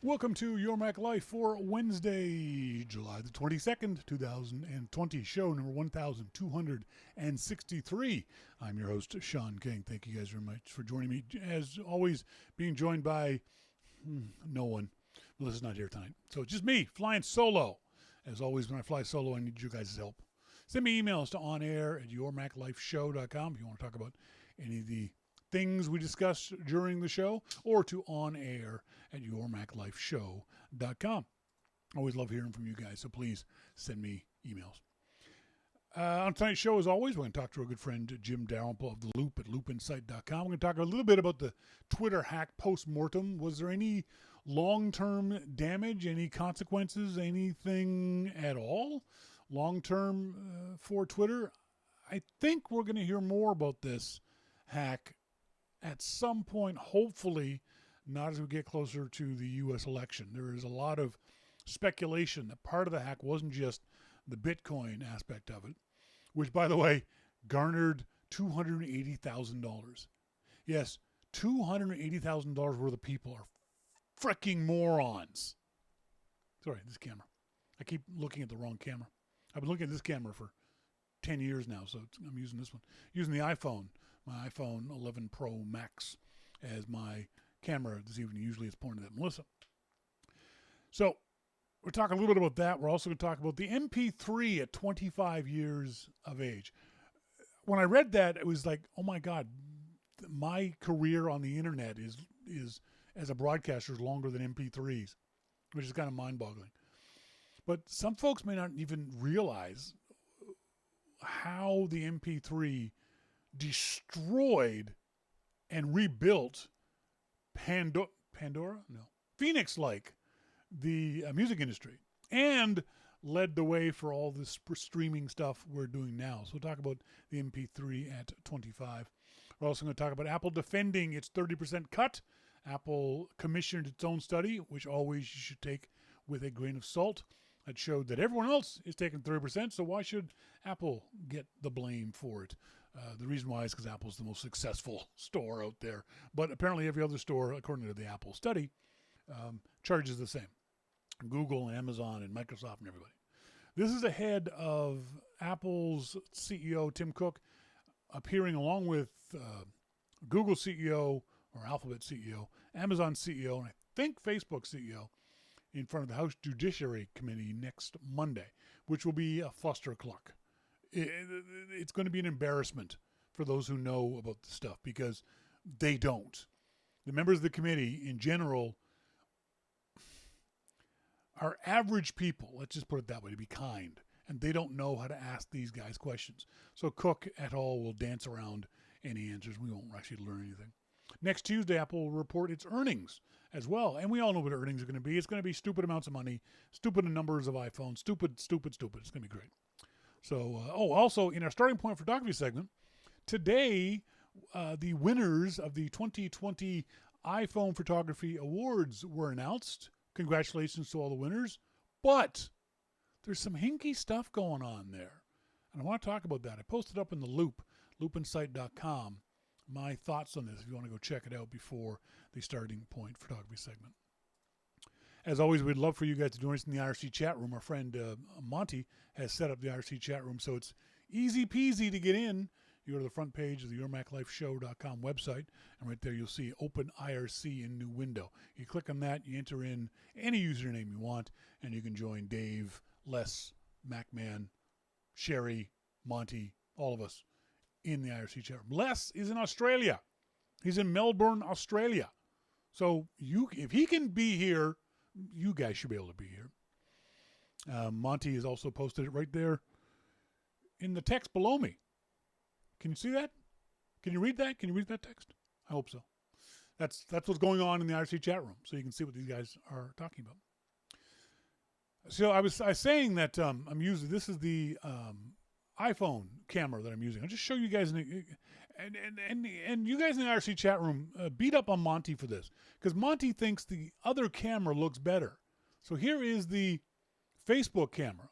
Welcome to Your Mac Life for Wednesday, July the 22nd, 2020, show number 1263. I'm your host, Shawn King. Thank you guys very much for joining me. As always, being joined by no one. Melissa's not here tonight. So it's just me, flying solo. As always, when I fly solo, I need you guys' help. Send me emails to onair@yourmaclifeshow.com if you want to talk about any of the things we discuss during the show, or to onair@yourmaclifeshow.com. Always love hearing from you guys, so please send me emails. On tonight's show, as always, we're going to talk to our good friend Jim Dalrymple of The Loop at loopinsight.com. We're going to talk a little bit about the Twitter hack Post-Mortem. Was there any long-term damage, any consequences, anything at all long-term for Twitter? I think we're going to hear more about this hack at some point, hopefully not as we get closer to the U.S. election. There is a lot of speculation that part of the hack wasn't just the Bitcoin aspect of it, which, by the way, garnered $280,000. Yes, $280,000 worth of people are freaking morons. Sorry, this camera. I keep looking at the wrong camera. I've been looking at this camera for 10 years now, so I'm using this one. Using the iPhone, my iPhone 11 Pro Max as my camera this evening. Usually it's pointed at Melissa. So we're talking a little bit about that. We're also going to talk about the MP3 at 25 years of age. When I read that, it was like, oh my God, my career on the internet is as a broadcaster is longer than MP3s, which is kind of mind-boggling. But some folks may not even realize how the MP3 destroyed and rebuilt Phoenix like the music industry, and led the way for all this streaming stuff we're doing now. So we'll talk about the MP3 at 25. We're also going to talk about Apple defending its 30% cut. Apple commissioned its own study, which always you should take with a grain of salt. That showed that everyone else is taking 30%, so why should Apple get the blame for it? The reason why is because Apple's the most successful store out there. But apparently every other store, according to the Apple study, charges the same. Google and Amazon and Microsoft and everybody. This is ahead of Apple's CEO, Tim Cook, appearing along with Google CEO, or Alphabet CEO, Amazon CEO, and I think Facebook CEO, in front of the House Judiciary Committee next Monday, which will be a flustercluck. It's going to be an embarrassment for those who know about the stuff, because they don't. The members of the committee, in general, are average people, let's just put it that way, to be kind, and they don't know how to ask these guys questions. So Cook et al. Will dance around any answers. We won't actually learn anything. Next Tuesday, Apple will report its earnings as well. And we all know what earnings are going to be. It's going to be stupid amounts of money, stupid numbers of iPhones, stupid. It's going to be great. So, also in our starting point photography segment, today, the winners of the 2020 iPhone Photography Awards were announced. Congratulations to all the winners. But there's some hinky stuff going on there. And I want to talk about that. I posted up in the Loop, loopinsight.com, my thoughts on this if you want to go check it out before the starting point photography segment. As always, we'd love for you guys to join us in the IRC chat room. Our friend Monty has set up the IRC chat room, so it's easy peasy to get in. You go to the front page of the yourmaclifeshow.com website, and right there you'll see Open IRC in new window. You click on that, you enter in any username you want, and you can join Dave, Les, MacMan, Sherry, Monty, all of us in the IRC chat room. Les is in Australia. He's in Melbourne, Australia. So if he can be here, you guys should be able to be here. Monty has also posted it right there in the text below me. Can you see that? Can you read that? Can you read that text? I hope so. That's what's going on in the IRC chat room, so you can see what these guys are talking about. So I was saying that I'm using, this is the iPhone camera that I'm using. I'll just show you guys, and you guys in the IRC chat room beat up on Monty for this, because Monty thinks the other camera looks better. So here is the Facebook camera.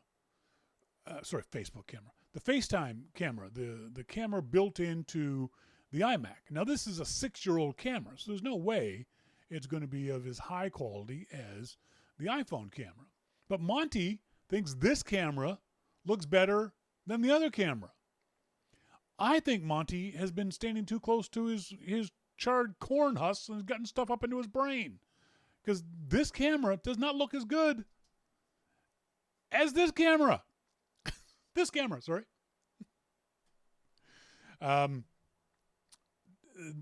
The FaceTime camera, the camera built into the iMac. Now this is a 6-year-old camera, so there's no way it's going to be of as high quality as the iPhone camera. But Monty thinks this camera looks better than the other camera. I think Monty has been standing too close to his charred corn husks and has gotten stuff up into his brain. Because this camera does not look as good as this camera. This camera, sorry.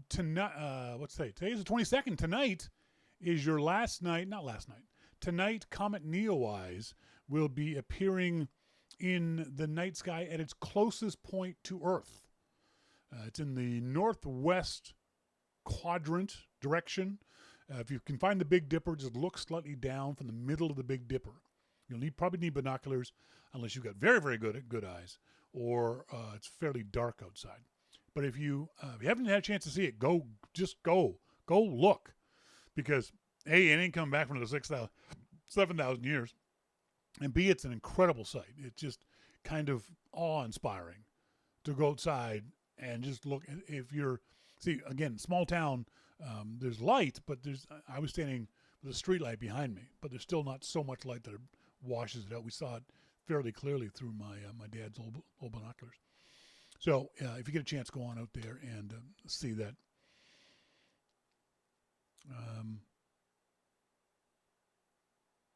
Tonight, what's today? Today is the 22nd. Tonight is your last night. Not last night. Tonight, Comet Neowise will be appearing in the night sky at its closest point to Earth. It's in the northwest quadrant direction. If you can find the Big Dipper, just look slightly down from the middle of the Big Dipper. You'll probably need binoculars unless you've got very, very good eyes, or it's fairly dark outside. But if you haven't had a chance to see it, go look, because A, it ain't coming back from the 7,000 years, and B, it's an incredible sight. It's just kind of awe-inspiring to go outside and just look. If you're, see, again, small town, there's light, but I was standing with a street light behind me, but there's still not so much light that it washes it out. We saw it fairly clearly through my dad's old binoculars. So if you get a chance, go on out there and see that.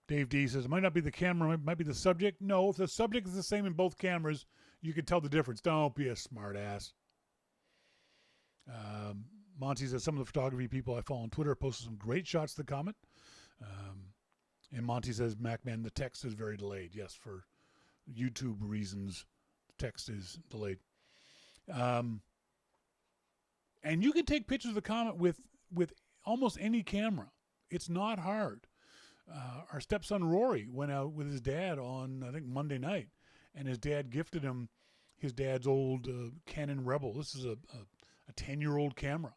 Dave D says, it might not be the camera, it might be the subject. No, if the subject is the same in both cameras, you can tell the difference. Don't be a smart ass. Monty says, some of the photography people I follow on Twitter posted some great shots of the comet. And Monty says, MacMan, the text is very delayed. Yes, for YouTube reasons, the text is delayed. And you can take pictures of the comet with almost any camera. It's not hard. Our stepson Rory went out with his dad on, I think, Monday night, and his dad gifted him his dad's old Canon Rebel. This is a 10-year-old camera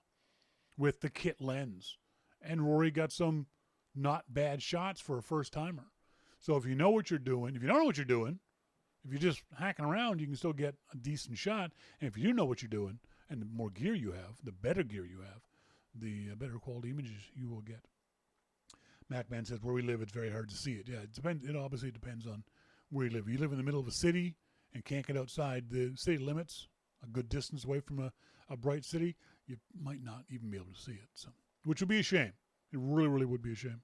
with the kit lens. And Rory got some not bad shots for a first-timer. So if you know what you're doing, if you don't know what you're doing, if you're just hacking around, you can still get a decent shot. And if you know what you're doing, and the more gear you have, the better gear you have, the better quality images you will get. MacMan says, where we live, it's very hard to see it. Yeah, it depends. It obviously depends on where you live. If you live in the middle of a city and can't get outside the city limits, a good distance away from a bright city, you might not even be able to see it. So, which would be a shame. It really, really would be a shame.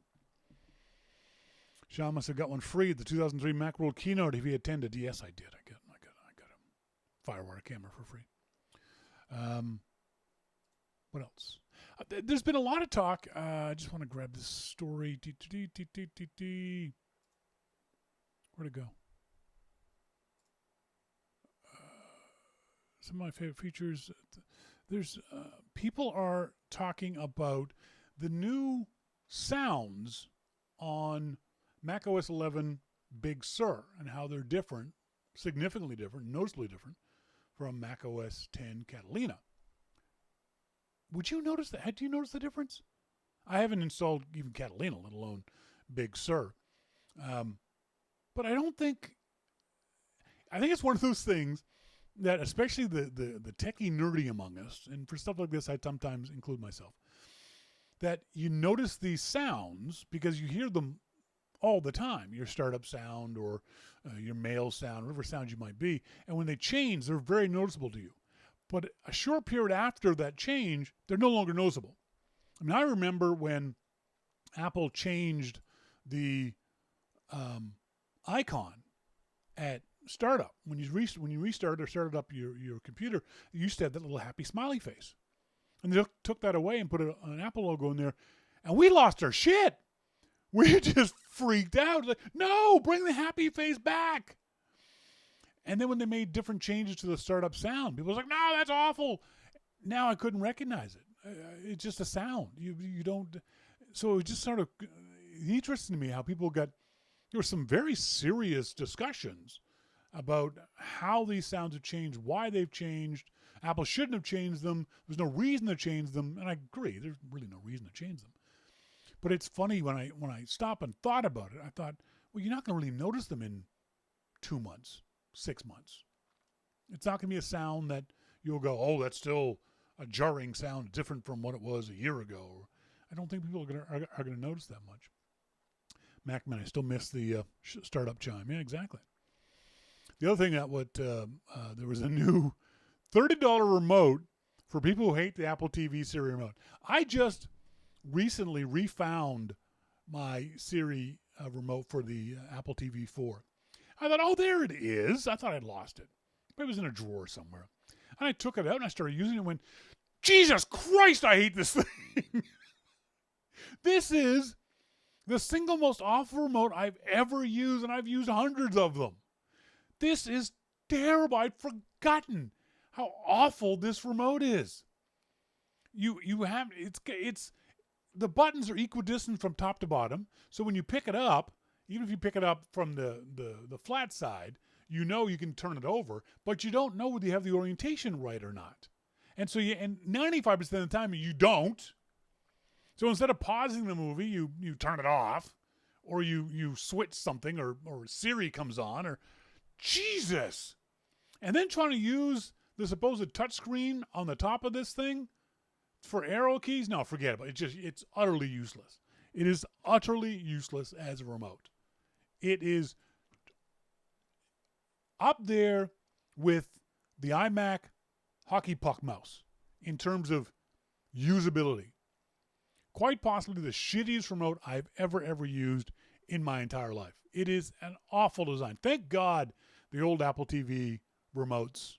Shawn must have got one free at the 2003 Macworld keynote if he attended. Yes, I did. I got a Firewire camera for free. What else? There's been a lot of talk. I just want to grab this story. Where'd it go? Some of my favorite features. There's people are talking about the new sounds on macOS 11 Big Sur and how they're different, significantly different, noticeably different from macOS 10 Catalina. Would you notice that? Do you notice the difference? I haven't installed even Catalina, let alone Big Sur. But I think it's one of those things that, especially the techie nerdy among us, and for stuff like this, I sometimes include myself, that you notice these sounds because you hear them all the time, your startup sound or your mail sound, whatever sound you might be. And when they change, they're very noticeable to you. But a short period after that change, they're no longer noticeable. I mean, I remember when Apple changed the icon at startup. When you restarted or started up your computer, you used to have that little happy smiley face. And they took that away and put an Apple logo in there. And we lost our shit. We just freaked out. Like, no, bring the happy face back. And then when they made different changes to the startup sound, people was like, no, that's awful. Now I couldn't recognize it. It's just a sound. You don't. So it was just sort of interesting to me how people there were some very serious discussions about how these sounds have changed, why they've changed. Apple shouldn't have changed them. There's no reason to change them. And I agree, there's really no reason to change them. But it's funny when I stop and thought about it, I thought, well, you're not going to really notice them in 2 months. 6 months. It's not going to be a sound that you'll go, oh, that's still a jarring sound different from what it was a year ago. I don't think people are gonna notice that much. Macman, I still miss the startup chime. Yeah, exactly. The other thing that there was a new $30 remote for people who hate the Apple TV Siri remote. I just recently refound my Siri remote for the Apple TV 4. I thought, oh, there it is. I thought I'd lost it. But it was in a drawer somewhere. And I took it out and I started using it and went, Jesus Christ, I hate this thing. This is the single most awful remote I've ever used, and I've used hundreds of them. This is terrible. I'd forgotten how awful this remote is. It's the buttons are equidistant from top to bottom, so when you pick it up, even if you pick it up from the flat side, you know you can turn it over, but you don't know whether you have the orientation right or not. And so and 95% of the time you don't. So instead of pausing the movie, you turn it off, or you switch something, or Siri comes on, or Jesus. And then trying to use the supposed touchscreen on the top of this thing for arrow keys, no, forget about it. It's utterly useless. It is utterly useless as a remote. It is up there with the iMac hockey puck mouse in terms of usability. Quite possibly the shittiest remote I've ever used in my entire life. It is an awful design. Thank God the old Apple TV remotes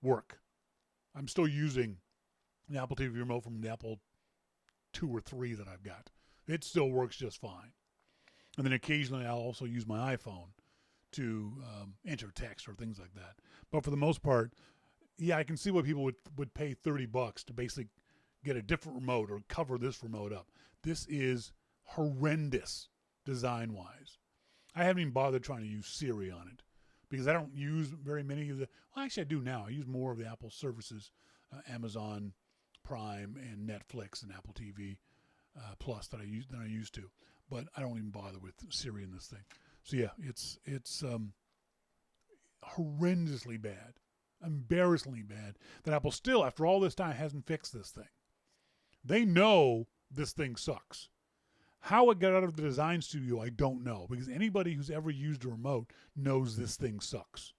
work. I'm still using the Apple TV remote from the Apple 2 or 3 that I've got. It still works just fine. And then occasionally I'll also use my iPhone to enter text or things like that. But for the most part, yeah, I can see why people would pay $30 to basically get a different remote or cover this remote up. This is horrendous design-wise. I haven't even bothered trying to use Siri on it because I don't use very many of the... Well, actually, I do now. I use more of the Apple services, Amazon Prime and Netflix and Apple TV Plus than I used to. But I don't even bother with Siri in this thing. So yeah, it's horrendously bad, embarrassingly bad that Apple still, after all this time, hasn't fixed this thing. They know this thing sucks. How it got out of the design studio, I don't know, because anybody who's ever used a remote knows this thing sucks.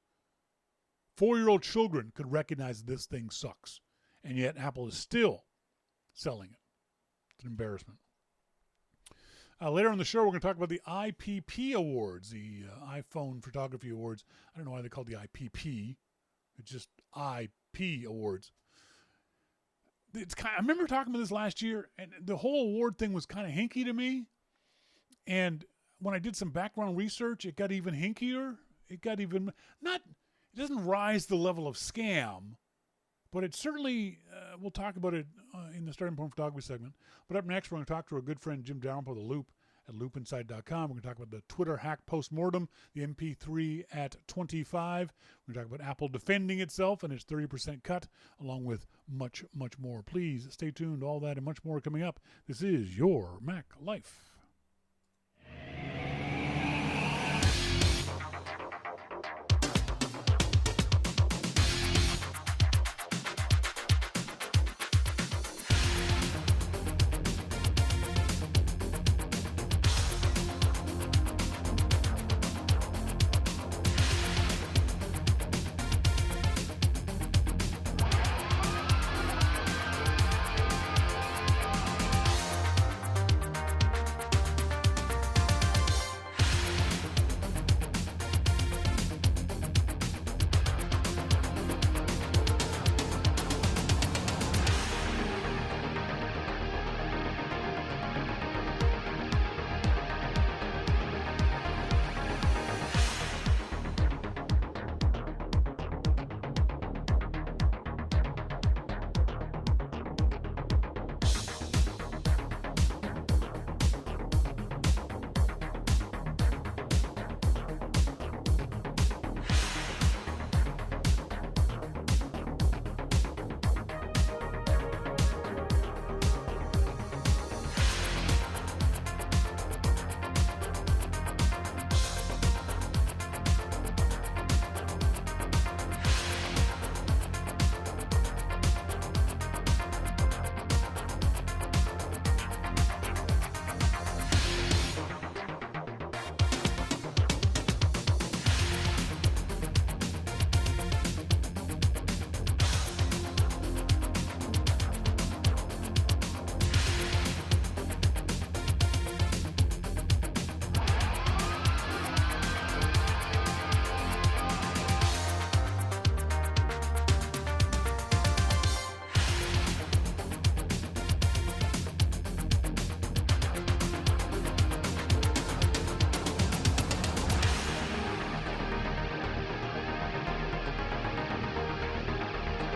4-year-old children could recognize this thing sucks, and yet Apple is still selling it. It's an embarrassment. Later on the show, we're going to talk about the Ipp Awards, the iPhone Photography Awards. I don't know why they call it the IPP. It's just IP Awards. I remember talking about this last year, and the whole award thing was kind of hinky to me. And when I did some background research, it got even hinkier. It got even it doesn't rise to the level of scam, but it certainly, we'll talk about it in the Starting Point Photography segment. But up next, we're going to talk to our good friend Jim Dalrymple of The Loop at loopinsight.com. We're going to talk about the Twitter hack Post-Mortem, the MP3 at 25. We're going to talk about Apple defending itself and its 30% cut, along with much, much more. Please stay tuned. All that and much more coming up. This is Your Mac Life.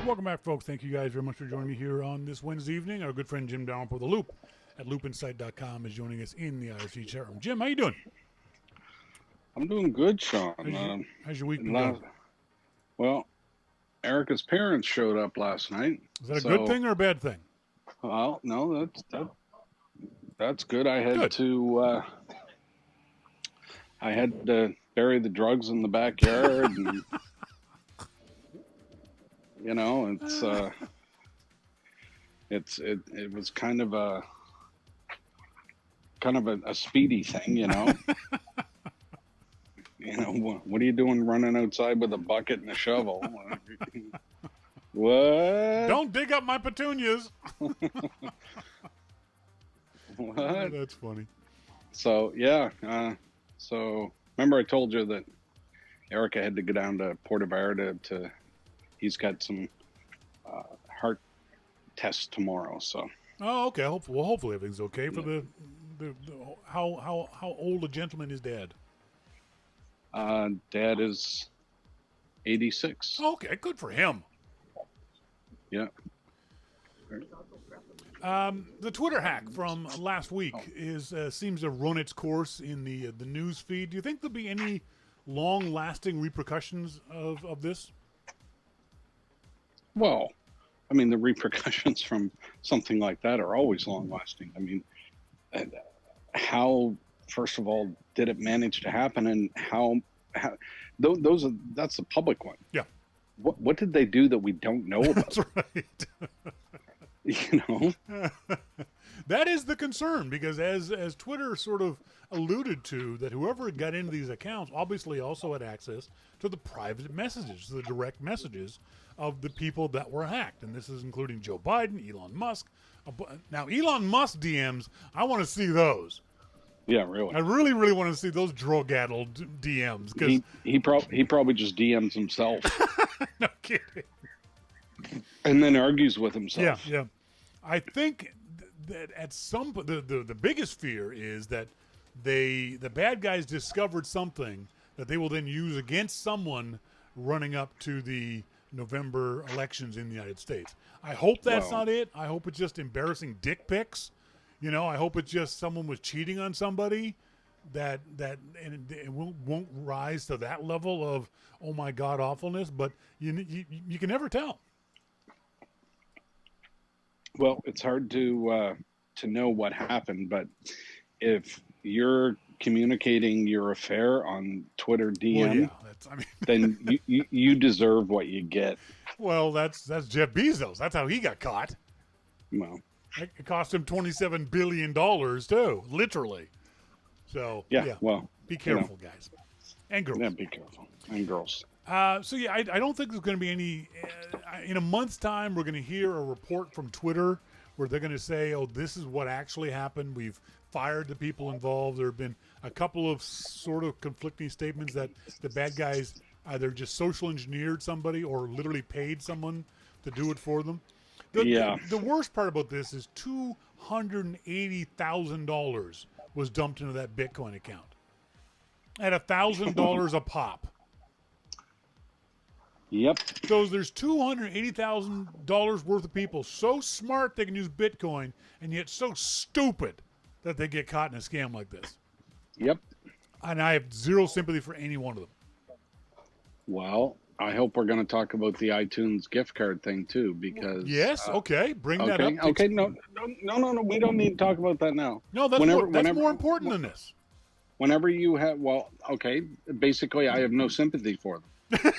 Welcome back, folks. Thank you guys very much for joining me here on this Wednesday evening. Our good friend Jim Dalrymple, The Loop, at loopinsight.com, is joining us in the IRC chat room. Jim, how you doing? I'm doing good, Shawn. How's your week been going? Well, Erica's parents showed up last night. Is that a good thing or a bad thing? Well, no, that's good. I had to bury the drugs in the backyard, and you know, it was kind of a speedy thing, you know. You know, what are you doing running outside with a bucket and a shovel? What? Don't dig up my petunias. What? Oh, that's funny. So, yeah. So, remember I told you that Erica had to go down to Puerto Vallarta he's got some heart tests tomorrow, so. Oh, okay. Hopefully everything's okay for the how old a gentleman is Dad? Dad is 86. Okay, good for him. Yeah. The Twitter hack from last week seems to run its course in the news feed. Do you think there'll be any long-lasting repercussions of this? Well, I mean, the repercussions from something like that are always long-lasting. I mean, how, first of all, did it manage to happen, and that's the public one. Yeah. What did they do that we don't know about? That's right. You know, that is the concern, because as Twitter sort of alluded to, that whoever got into these accounts obviously also had access to the private messages, the direct messages of the people that were hacked, and this is including Joe Biden, Elon Musk. Now, Elon Musk DMs, I want to see those. Yeah, really. I really, really want to see those drug-addled DMs. Cause he probably just DMs himself. No kidding. And then argues with himself. Yeah. I think that at some point, the biggest fear is that the bad guys discovered something that they will then use against someone running up to the November elections in the United States. I hope that's not it. I hope it's just embarrassing dick pics. You know, I hope it's just someone was cheating on somebody and it won't rise to that level of, oh my God, awfulness. But you can never tell. Well, it's hard to know what happened, but if you're communicating your affair on Twitter DM, then you deserve what you get. Well, that's Jeff Bezos. That's how he got caught. Well, it cost him $27 billion too, literally. So yeah. Well, be careful, guys and girls. Yeah, be careful, and girls. I don't think there's going to be any. In a month's time, we're going to hear a report from Twitter where they're going to say, "Oh, this is what actually happened. We've fired the people involved." There have been a couple of sort of conflicting statements that the bad guys either just social engineered somebody or literally paid someone to do it for them. The worst part about this is $280,000 was dumped into that Bitcoin account at $1,000 a pop. Yep. So there's $280,000 worth of people so smart they can use Bitcoin, and yet so stupid that they get caught in a scam like this. Yep. And I have zero sympathy for any one of them. Well, I hope we're going to talk about the iTunes gift card thing too, because bring that up. Okay, no, we don't need to talk about that now. No, that's more important than this. Whenever you have, basically, I have no sympathy for them.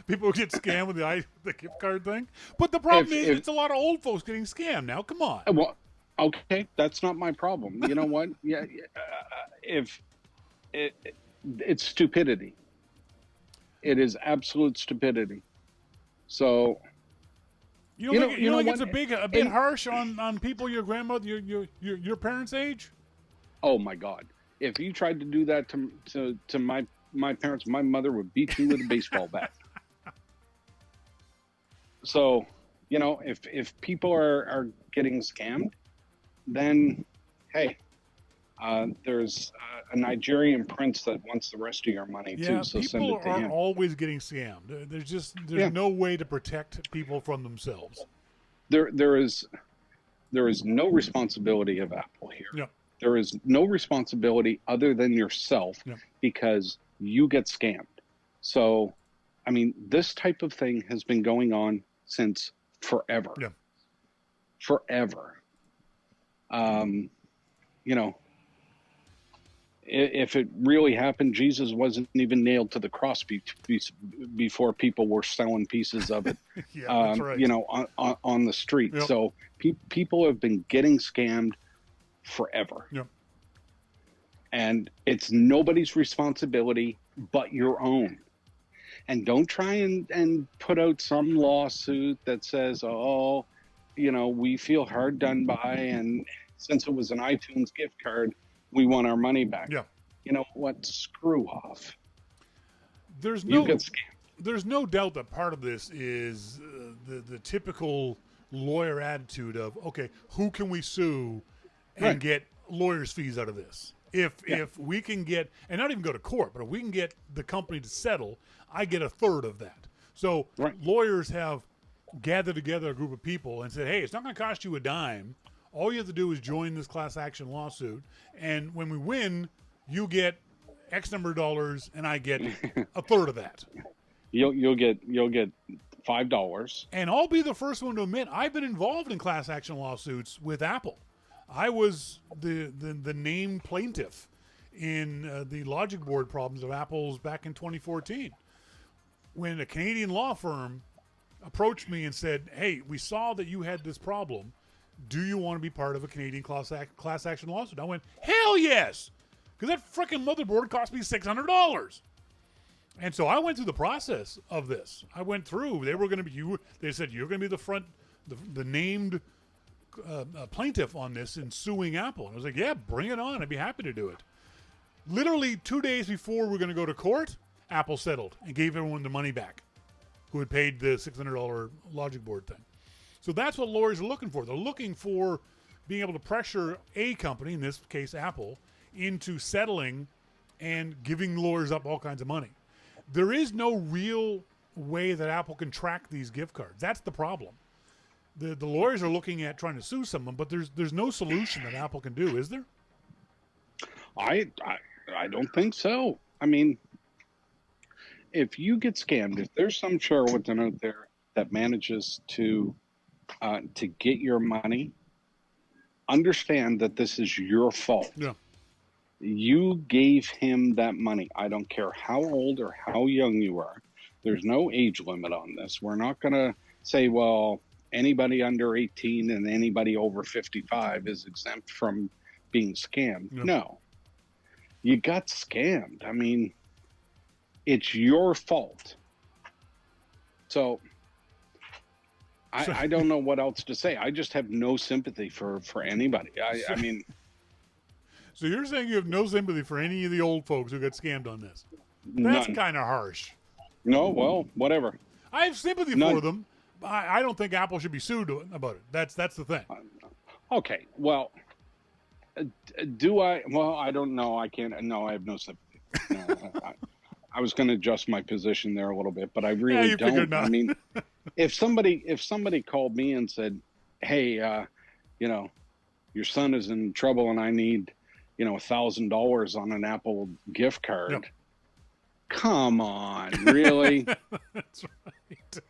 People get scammed with the gift card thing, but the problem is it's a lot of old folks getting scammed now. Come on. Well, okay, that's not my problem. You know what? It's stupidity. It is absolute stupidity. So you don't think it's a bit harsh on people your grandmother, your parents' age? Oh my God! If you tried to do that to my parents, my mother would beat you with a baseball bat. So, if people are getting scammed, then hey, There's a Nigerian prince that wants the rest of your money too, Yeah, so send people it to are him. always getting scammed. There's no way to protect people from themselves. There is no responsibility of Apple here. Yeah. There is no responsibility other than yourself because you get scammed. So, I mean, this type of thing has been going on since forever. Yeah. Forever. You know, if it really happened, Jesus wasn't even nailed to the cross before people were selling pieces of it, yeah, that's right. you know, on the street. Yep. So people have been getting scammed forever. Yep. And it's nobody's responsibility but your own. And don't try and put out some lawsuit that says, oh, you know, we feel hard done by, and since it was an iTunes gift card, we want our money back. Yeah. You know what? Screw off. There's You get scammed. There's no doubt that part of this is the typical lawyer attitude of, okay, who can we sue and get lawyers' fees out of this? If we can get, and not even go to court, but if we can get the company to settle, I get a third of that. So lawyers have gathered together a group of people and said, hey, it's not going to cost you a dime. All you have to do is join this class action lawsuit, and when we win, you get X number of dollars, and I get a third of that. You'll get $5. And I'll be the first one to admit I've been involved in class action lawsuits with Apple. I was the named plaintiff in the logic board problems of Apple's back in 2014, when a Canadian law firm approached me and said, hey, we saw that you had this problem. Do you want to be part of a Canadian class action lawsuit? I went, hell yes, because that freaking motherboard cost me $600. And so I went through the process of this. I went through. They were going to be They said you're going to be the named plaintiff on this in suing Apple. And I was like, yeah, bring it on. I'd be happy to do it. Literally 2 days before we're going to go to court, Apple settled and gave everyone the money back who had paid the $600 logic board thing. So that's what lawyers are looking for. They're looking for being able to pressure a company, in this case Apple, into settling and giving lawyers up all kinds of money. There is no real way that Apple can track these gift cards. That's the problem. The lawyers are looking at trying to sue someone, but there's no solution that Apple can do, is there? I don't think so. I mean, if you get scammed, if there's some charlatan out there that manages to get your money, understand that this is your fault. Yeah. You gave him that money. I don't care how old or how young you are. There's no age limit on this. We're not going to say, well, anybody under 18 and anybody over 55 is exempt from being scammed. Yeah. No. You got scammed. I mean, it's your fault. So I don't know what else to say. I just have no sympathy for anybody. I mean... So you're saying you have no sympathy for any of the old folks who got scammed on this? That's kind of harsh. No, well, whatever. I have sympathy for them. I don't think Apple should be sued about it. That's the thing. Okay, well, do I? Well, I don't know. I can't. No, I have no sympathy. No, I was going to adjust my position there a little bit, but I really don't. I mean, if somebody called me and said, "Hey, you know, your son is in trouble, and I need, you know, $1,000 on an Apple gift card." Yep. Come on, really? That's right.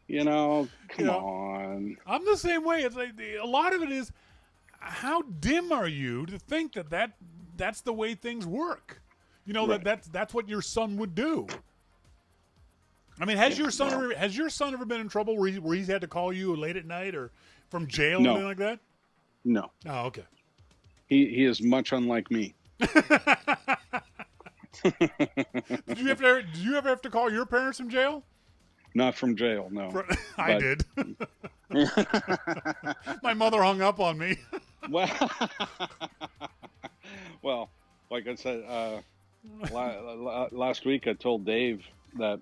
You know, come on. I'm the same way. It's like a lot of it is, how dim are you to think that's the way things work? You know, that's what your son would do. I mean, has your son ever been in trouble where he's had to call you late at night or from jail or anything like that? No. Oh, okay. He is much unlike me. Did you ever have to call your parents from jail? Not from jail, no. I did. My mother hung up on me. Well, like I said, last week I told Dave that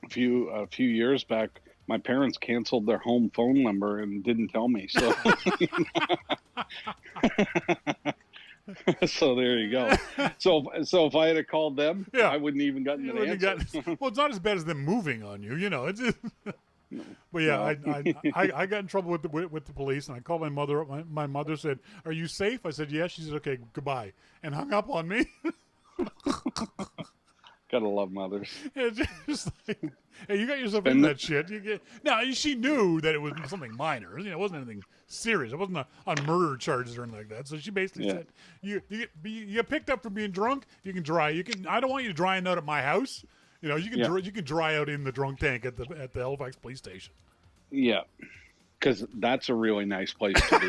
a few years back my parents canceled their home phone number and didn't tell me. So So there you go. So if I had called them, Yeah. I wouldn't even gotten an answer. Well, it's not as bad as them moving on you, It's just, but yeah, I got in trouble with the police, and I called my mother up. My mother said, "Are you safe?" I said, "Yes." She said, "Okay, goodbye," and hung up on me. Gotta love mothers. It's just like, hey, you got yourself into that shit. Now, she knew that it was something minor. It wasn't anything serious. It wasn't on murder charges or anything like that. So she basically said, you get picked up for being drunk. You can dry. I don't want you drying out at my house. You can dry out in the drunk tank at the Halifax police station. Yeah, because that's a really nice place to be.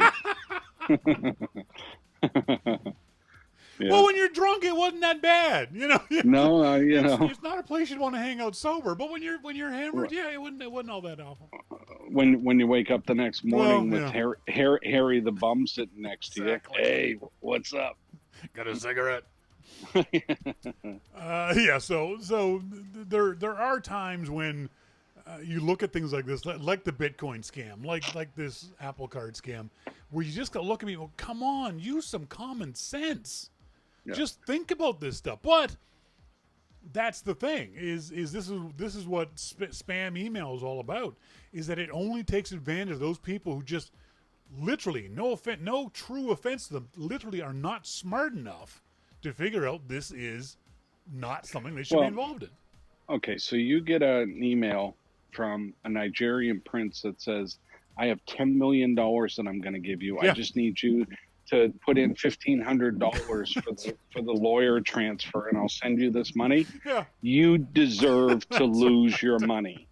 Yeah. Well, when you're drunk, it wasn't that bad, No, it's not a place you'd want to hang out sober. But when you're hammered, it wasn't all that awful. When you wake up the next morning with Harry the bum sitting next to you, hey, what's up? Got a cigarette? So there are times when you look at things like this, like the Bitcoin scam, like this Apple Card scam, where you just got to look at me. Well, come on, use some common sense. Yeah. Just think about this stuff. But that's the thing is this is what spam email is all about. Is that it only takes advantage of those people who just literally, no true offense to them, literally are not smart enough to figure out this is not something they should be involved in. Okay, so you get an email from a Nigerian prince that says, I have $10 million that I'm going to give you. I just need you to put in $1,500 for the lawyer transfer, and I'll send you this money. Yeah. You deserve to lose your money.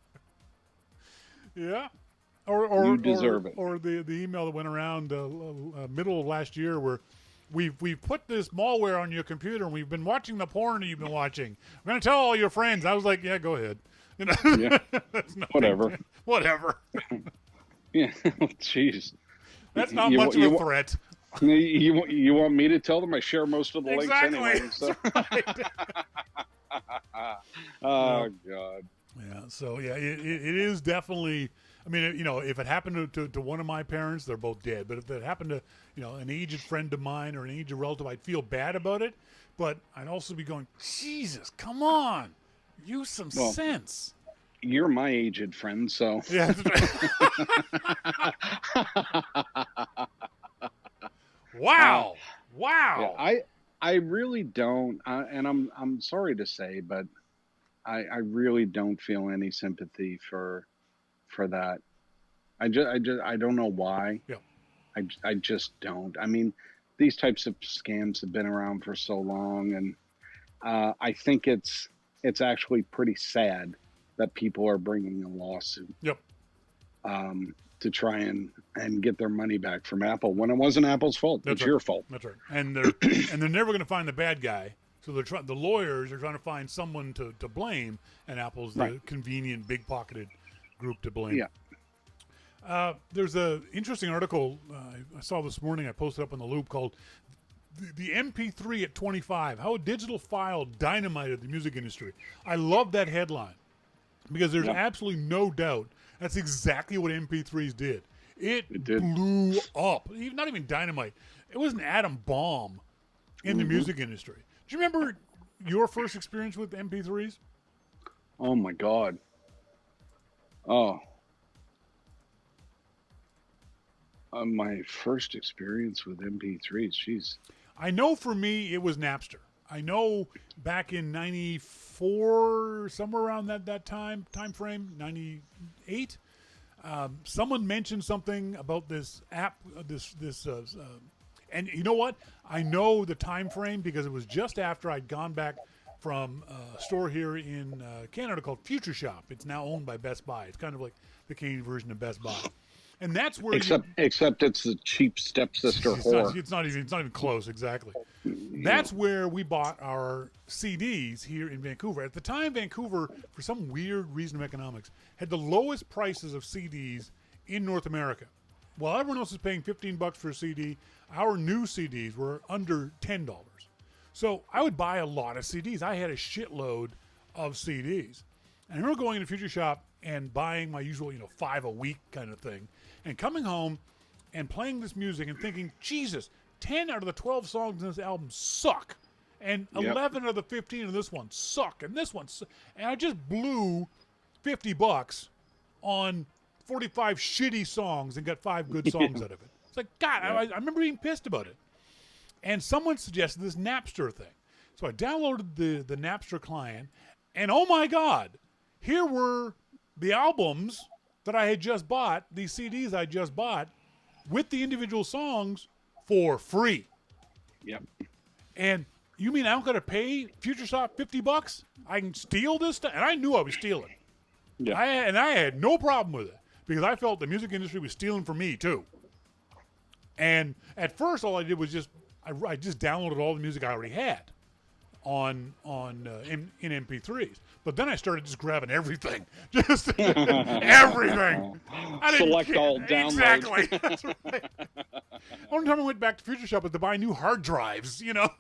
Yeah. Or you deserve it. Or the email that went around middle of last year where we've put this malware on your computer and we've been watching the porn you've been watching. I'm going to tell all your friends. I was like, yeah, go ahead. Whatever. Whatever. Yeah. Jeez. That's not much of a threat. You want me to tell them? I share most of the links anyway. So. Right. Oh, God. Yeah. So, yeah, it is definitely. I mean, if it happened to one of my parents, they're both dead. But if it happened to, an aged friend of mine or an aged relative, I'd feel bad about it. But I'd also be going, Jesus, come on. Use some sense. You're my aged friend, so. Yeah. Wow. Yeah, Wow. I really don't, and I'm sorry to say, but I really don't feel any sympathy for that. I don't know why. Yeah. I just don't. I mean, these types of scams have been around for so long, and I think it's actually pretty sad that people are bringing a lawsuit. Yep. To try and get their money back from Apple when it wasn't Apple's fault. It's your fault. That's right. And they're never going to find the bad guy. So the lawyers are trying to find someone to blame, and Apple's the convenient, big-pocketed group to blame. Yeah. There's an interesting article I saw this morning. I posted up on the Loop called "The MP3 at 25: How a Digital File Dynamited the Music Industry." I love that headline because there's absolutely no doubt that's exactly what MP3s did. It blew up. Not even dynamite. It was an atom bomb in the music industry. Do you remember your first experience with MP3s? Oh, my God. Oh. My first experience with MP3s, jeez. I know for me it was Napster. I know back in 94, somewhere around that time frame, 98, someone mentioned something about this app, and you know what? I know the time frame because it was just after I'd gone back from a store here in Canada called Future Shop. It's now owned by Best Buy. It's kind of like the Canadian version of Best Buy. And that's where except it's the cheap stepsister whore. It's not even close, exactly. That's where we bought our CDs here in Vancouver. At the time, Vancouver, for some weird reason of economics, had the lowest prices of CDs in North America. While everyone else is paying $15 for a CD, our new CDs were under $10. So I would buy a lot of CDs. I had a shitload of CDs. And I remember going into Future Shop and buying my usual, 5 a week kind of thing. And coming home and playing this music and thinking, Jesus, 10 out of the 12 songs in this album suck. And 11 of the 15 of this one suck. And this one and I just blew $50 on 45 shitty songs and got 5 good songs out of it. It's like, God, I remember being pissed about it. And someone suggested this Napster thing. So I downloaded the Napster client, and oh my God, here were the albums that I had just bought, these CDs I just bought, with the individual songs for free. Yep. And you mean I don't got to pay FutureSoft $50? I can steal this stuff? And I knew I was stealing. Yeah. I had no problem with it because I felt the music industry was stealing from me too. And at first, all I did was I just downloaded all the music I already had in MP3s. But then I started just grabbing everything, just everything. Select all, download. Exactly. That's right. Only time I went back to Future Shop was to buy new hard drives. You know.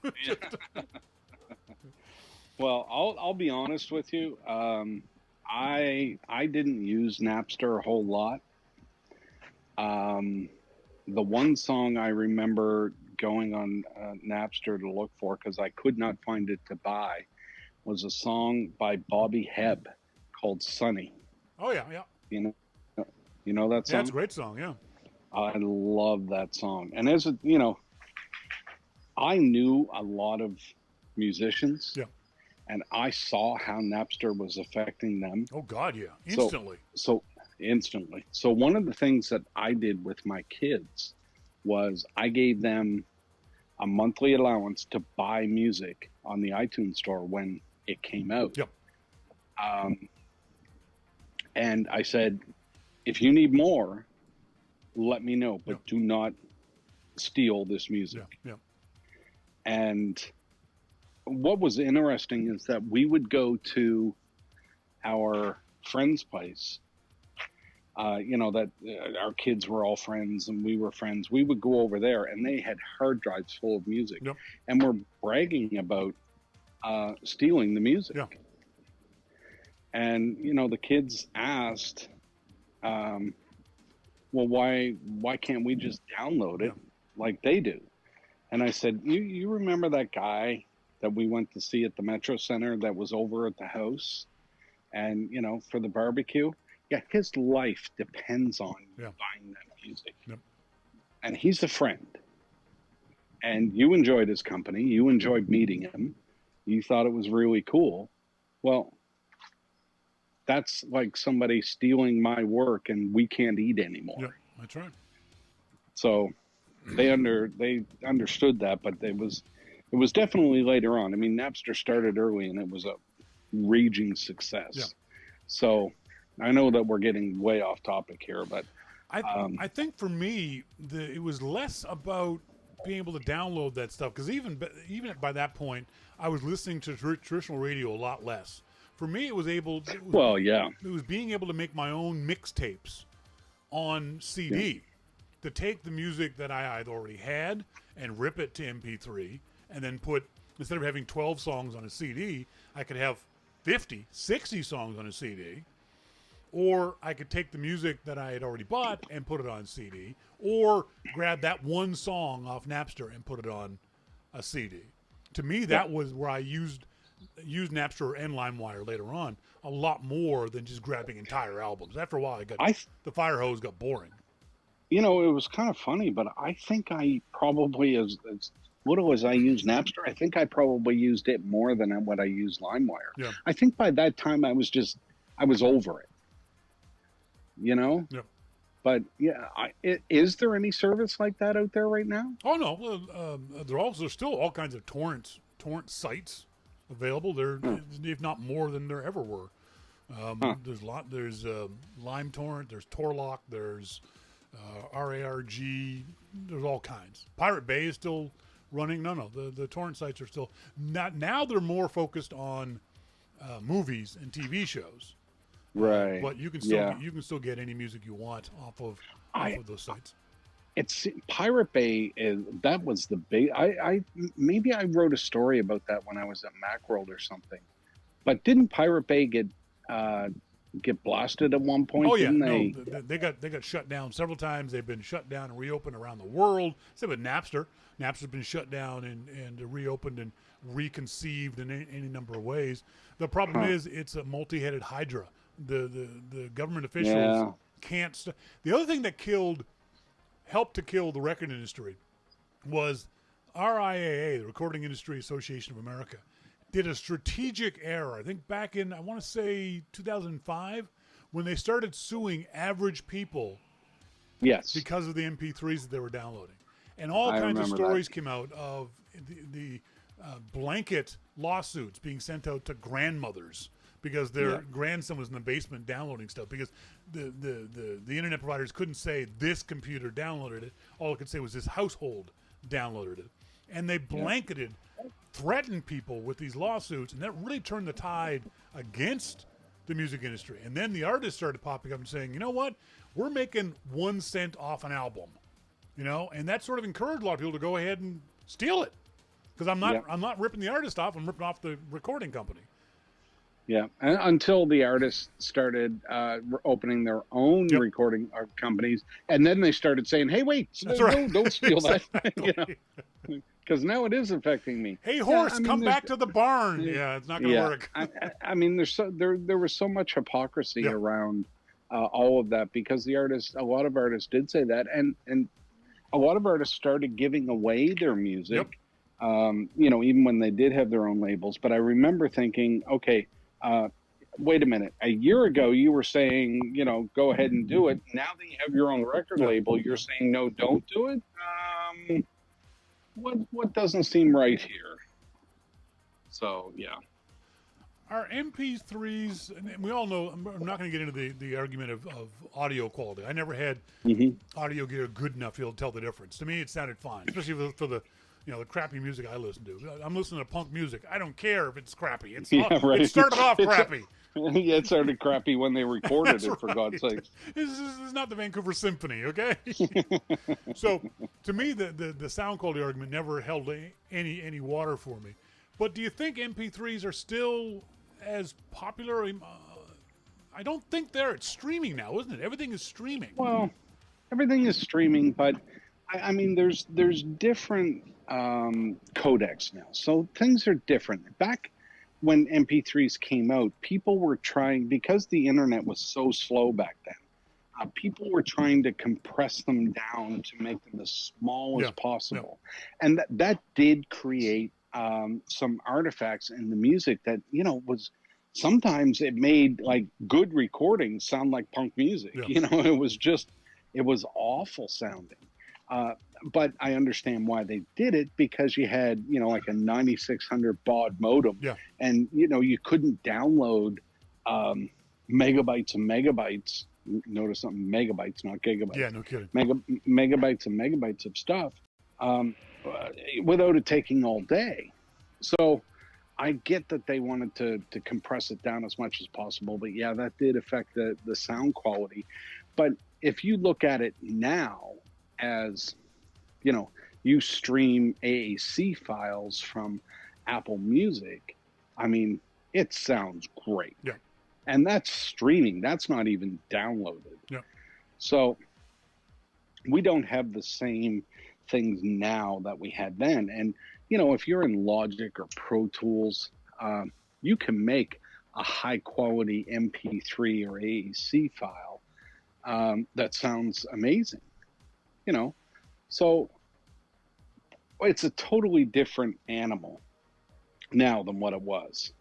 Well, I'll be honest with you. I didn't use Napster a whole lot. The one song I remember going on Napster to look for, because I could not find it to buy, was a song by Bobby Hebb called Sunny. Oh, yeah. You know that song? Yeah, it's a great song, yeah. I love that song. And as you know, I knew a lot of musicians. Yeah. And I saw how Napster was affecting them. Oh, God, yeah. Instantly. So instantly. So one of the things that I did with my kids was I gave them a monthly allowance to buy music on the iTunes store when it came out. Yep. And I said, if you need more, let me know, but do not steal this music. Yeah. And what was interesting is that we would go to our friend's place, that our kids were all friends and we were friends. We would go over there and they had hard drives full of music. Yep. And we're bragging about stealing the music. Yeah. And, the kids asked, well, why can't we just download it like they do? And I said, you remember that guy that we went to see at the Metro Center that was over at the house and, for the barbecue? Yeah, his life depends on buying that music. Yep. And he's a friend. And you enjoyed his company. You enjoyed meeting him. You thought it was really cool. Well, that's like somebody stealing my work and we can't eat anymore. Yeah, that's right. So they understood that, but it was definitely later on. I mean, Napster started early and it was a raging success. Yeah. So I know that we're getting way off topic here, but I think for me, it was less about being able to download that stuff, because even by that point, I was listening to traditional radio a lot less. For me, it was being able to make my own mixtapes on CD, to take the music that I had already had and rip it to MP3, and then instead of having 12 songs on a CD, I could have 50, 60 songs on a CD. Or I could take the music that I had already bought and put it on CD, or grab that one song off Napster and put it on a CD. To me, that was where I used Napster and LimeWire later on a lot more than just grabbing entire albums. After a while, the fire hose got boring. It was kind of funny, but I think I probably, as little as I used Napster, I think I probably used it more than what I used LimeWire. Yeah. I think by that time I was over it. Yeah. But is there any service like that out there right now? Oh no, there's still all kinds of torrent sites available. There, if not more than there ever were. There's Lime Torrent, there's Torlock, there's RARG, there's all kinds. Pirate Bay is still running. No, the torrent sites are still not. Now they're more focused on movies and TV shows. Right. But you can still get any music you want off of those sites. It's Pirate Bay that was the big. Maybe I wrote a story about that when I was at Macworld or something. But didn't Pirate Bay get get blasted at one point? Oh yeah, didn't no, they? they got shut down several times. They've been shut down and reopened around the world. Same with Napster. Napster's been shut down and reopened and reconceived in any number of ways. The problem is it's a multi-headed hydra. The government officials can't. The other thing that helped to kill the record industry was RIAA, the Recording Industry Association of America, did a strategic error. I think back in, I want to say 2005, when they started suing average people because of the MP3s that they were downloading. And all kinds of stories came out of the blanket lawsuits being sent out to grandmothers because their grandson was in the basement downloading stuff because the internet providers couldn't say this computer downloaded it. All it could say was this household downloaded it. And they blanketed, threatened people with these lawsuits, and that really turned the tide against the music industry. And then the artists started popping up and saying, you know what, we're making 1 cent off an album, and that sort of encouraged a lot of people to go ahead and steal it. Because I'm not ripping the artist off, I'm ripping off the recording company. Yeah, and until the artists started opening their own recording companies, and then they started saying, "Hey, wait, don't steal that," because now it is affecting me. Hey, horse, come back to the barn. Yeah, it's not going to work. I mean, there was so much hypocrisy around all of that because a lot of artists did say that, and a lot of artists started giving away their music. Even when they did have their own labels. But I remember thinking, okay. Wait a minute. A year ago, you were saying, go ahead and do it. Now that you have your own record label, you're saying, no, don't do it. What doesn't seem right here? So, yeah. Our MP3s, and we all know, I'm not going to get into the argument of audio quality. I never had audio gear good enough to be able to tell the difference. To me, it sounded fine, especially for the the crappy music I listen to. I'm listening to punk music. I don't care if it's crappy. It started off crappy. It started crappy when they recorded it, for God's sake. This is not the Vancouver Symphony, okay? So, to me, the sound quality argument never held any water for me. But do you think MP3s are still as popular? I don't think they're. It's streaming now, isn't it? Everything is streaming. Well, everything is streaming, but I mean, there's different codecs now, so things are different. Back when MP3s came out, people were trying, because the internet was so slow back then, people were trying to compress them down to make them as small as possible, and that did create some artifacts in the music that was. Sometimes it made like good recordings sound like punk music. It was awful sounding. But I understand why they did it, because you had, like a 9600 baud modem, and, you couldn't download megabytes and megabytes. Notice something, megabytes, not gigabytes. Yeah, no kidding. Megabytes and megabytes of stuff without it taking all day. So I get that they wanted to compress it down as much as possible, but that did affect the sound quality. But if you look at it now as, you stream AAC files from Apple Music, I mean, it sounds great. Yeah. And that's streaming. That's not even downloaded. Yeah. So we don't have the same things now that we had then. And, if you're in Logic or Pro Tools, you can make a high quality MP3 or AAC file that sounds amazing. So it's a totally different animal now than what it was.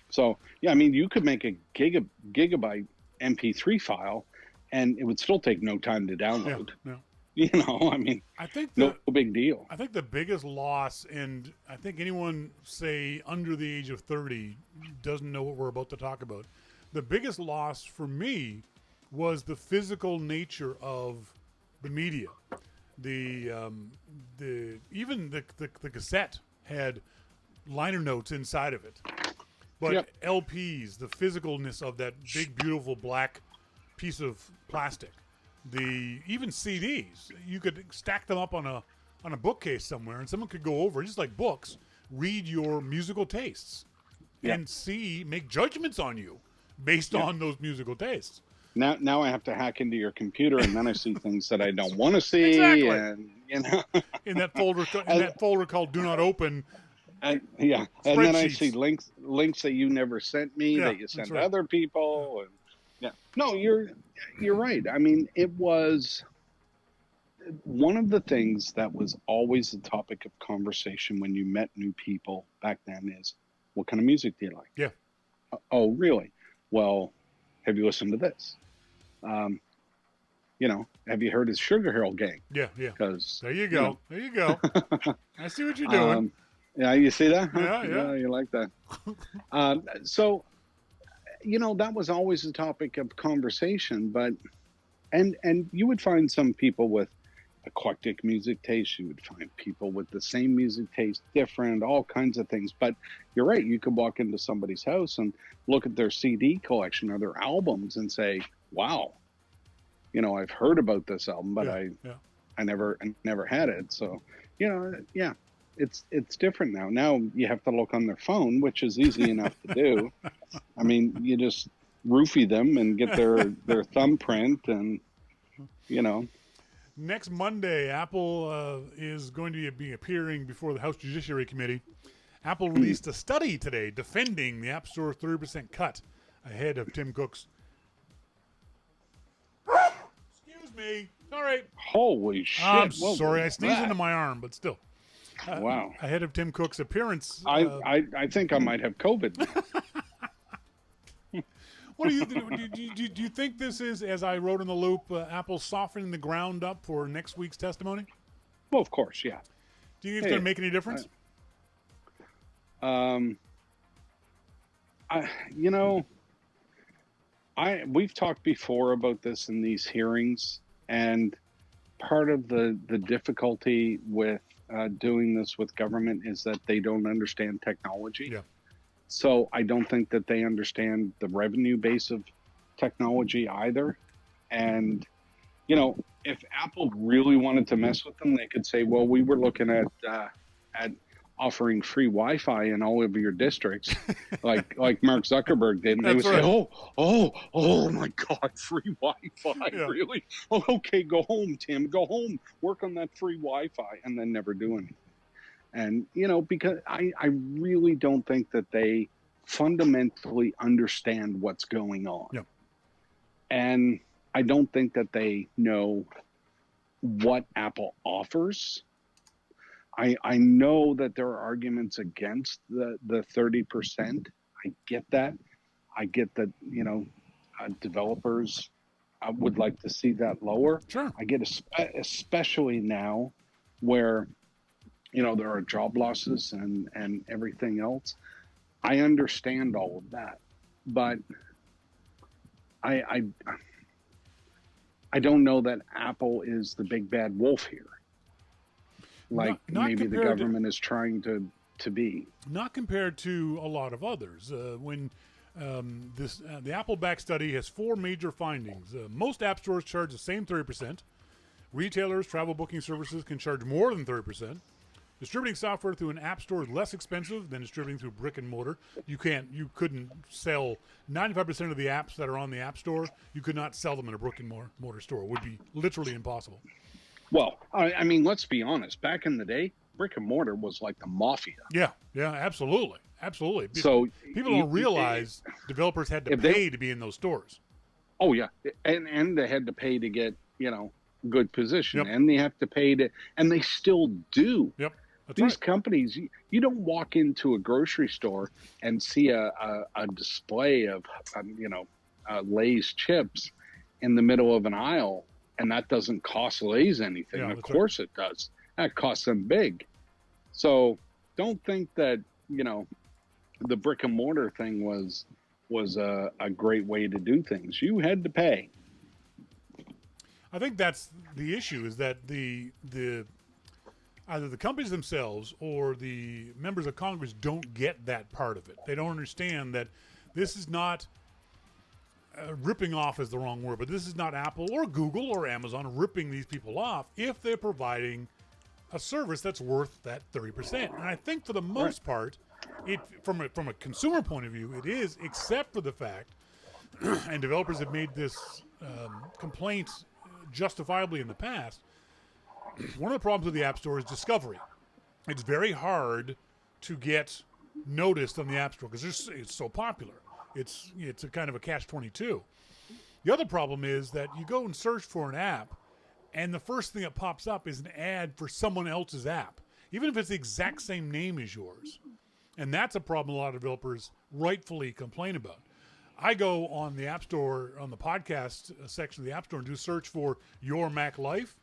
So, I mean, you could make a gigabyte MP3 file and it would still take no time to download. Yeah. I mean, I think no big deal. I think the biggest loss, and I think anyone, say, under the age of 30 doesn't know what we're about to talk about. The biggest loss for me was the physical nature of the media. Even the cassette had liner notes inside of it. But LPs, the physicalness of that big, beautiful black piece of plastic. Even CDs, you could stack them up on a bookcase somewhere, and someone could go over, just like books, read your musical tastes and make judgments on you based on those musical tastes. Now I have to hack into your computer, and then I see things that I don't want to see. Exactly. And in that folder called "Do Not Open." And then I see links that you never sent me that you sent to other people. And no, you're right. I mean, it was one of the things that was always the topic of conversation when you met new people back then is, what kind of music do you like? Yeah. Oh, really? Well, have you listened to this? Have you heard his Sugar Hill Gang? Yeah. Because there you go. I see what you're doing. Yeah, you see that? Huh? Yeah. You like that. So, that was always a topic of conversation, but, and you would find some people with eclectic music taste. You would find people with the same music taste, different, all kinds of things. But you're right. You could walk into somebody's house and look at their CD collection or their albums and say, wow, I've heard about this album, but I never had it. So, it's different now. Now you have to look on their phone, which is easy enough to do. I mean, you just roofie them and get their thumbprint and, Next Monday, Apple is going to be appearing before the House Judiciary Committee. Apple released a study today defending the App Store 30% cut ahead of Tim Cook's... Excuse me. All right. Holy shit. I'm sorry. I sneezed into my arm, but still. Wow. Ahead of Tim Cook's appearance. I think I might have COVID. What do you think this is, as I wrote in the loop, Apple softening the ground up for next week's testimony? Well, of course, yeah. Do you think it's going to make any difference? We've talked before about this in these hearings, and part of the difficulty with doing this with government is that they don't understand technology. Yeah. So I don't think that they understand the revenue base of technology either. And, if Apple really wanted to mess with them, they could say, well, we were looking at offering free Wi-Fi in all of your districts, like Mark Zuckerberg did. And they would say, oh my God, free Wi-Fi, really? Oh, okay, go home, Tim, go home, work on that free Wi-Fi, and then never do anything. And, because I really don't think that they fundamentally understand what's going on. Yep. And I don't think that they know what Apple offers. I know that there are arguments against the 30%. I get that. I get that, developers would like to see that lower. Sure. I get especially now where, there are job losses and everything else. I understand all of that, but I don't know that Apple is the big bad wolf here. Like not maybe the government is trying to be. Not compared to a lot of others. When the Apple-backed study has 4 major findings. Most app stores charge the same 30%. Retailers, travel booking services can charge more than 30%. Distributing software through an app store is less expensive than distributing through brick and mortar. You couldn't sell 95% of the apps that are on the app store. You could not sell them in a brick and mortar store. It would be literally impossible. Well, I mean, let's be honest. Back in the day, brick and mortar was like the mafia. Yeah, absolutely. So people don't realize developers had to pay to be in those stores. Oh yeah, and they had to pay to get good position, and they have to pay to, and they still do. Yep. These companies, you don't walk into a grocery store and see a display of Lay's chips in the middle of an aisle, and that doesn't cost Lay's anything. Of course it does. That costs them big. So don't think that the brick and mortar thing was a great way to do things. You had to pay. I think that's the issue, is that the either the companies themselves or the members of Congress don't get that part of it. They don't understand that this is not ripping off is the wrong word, but this is not Apple or Google or Amazon ripping these people off if they're providing a service that's worth that 30%. And I think for the most part, it from a consumer point of view, it is, except for the fact and developers have made this complaint justifiably in the past. One of the problems with the App Store is discovery. It's very hard to get noticed on the App Store because it's so popular. It's a kind of a catch-22. The other problem is that you go and search for an app, and the first thing that pops up is an ad for someone else's app, even if it's the exact same name as yours. And that's a problem a lot of developers rightfully complain about. I go on the App Store, on the podcast section of the App Store, and do search for Your Mac Life,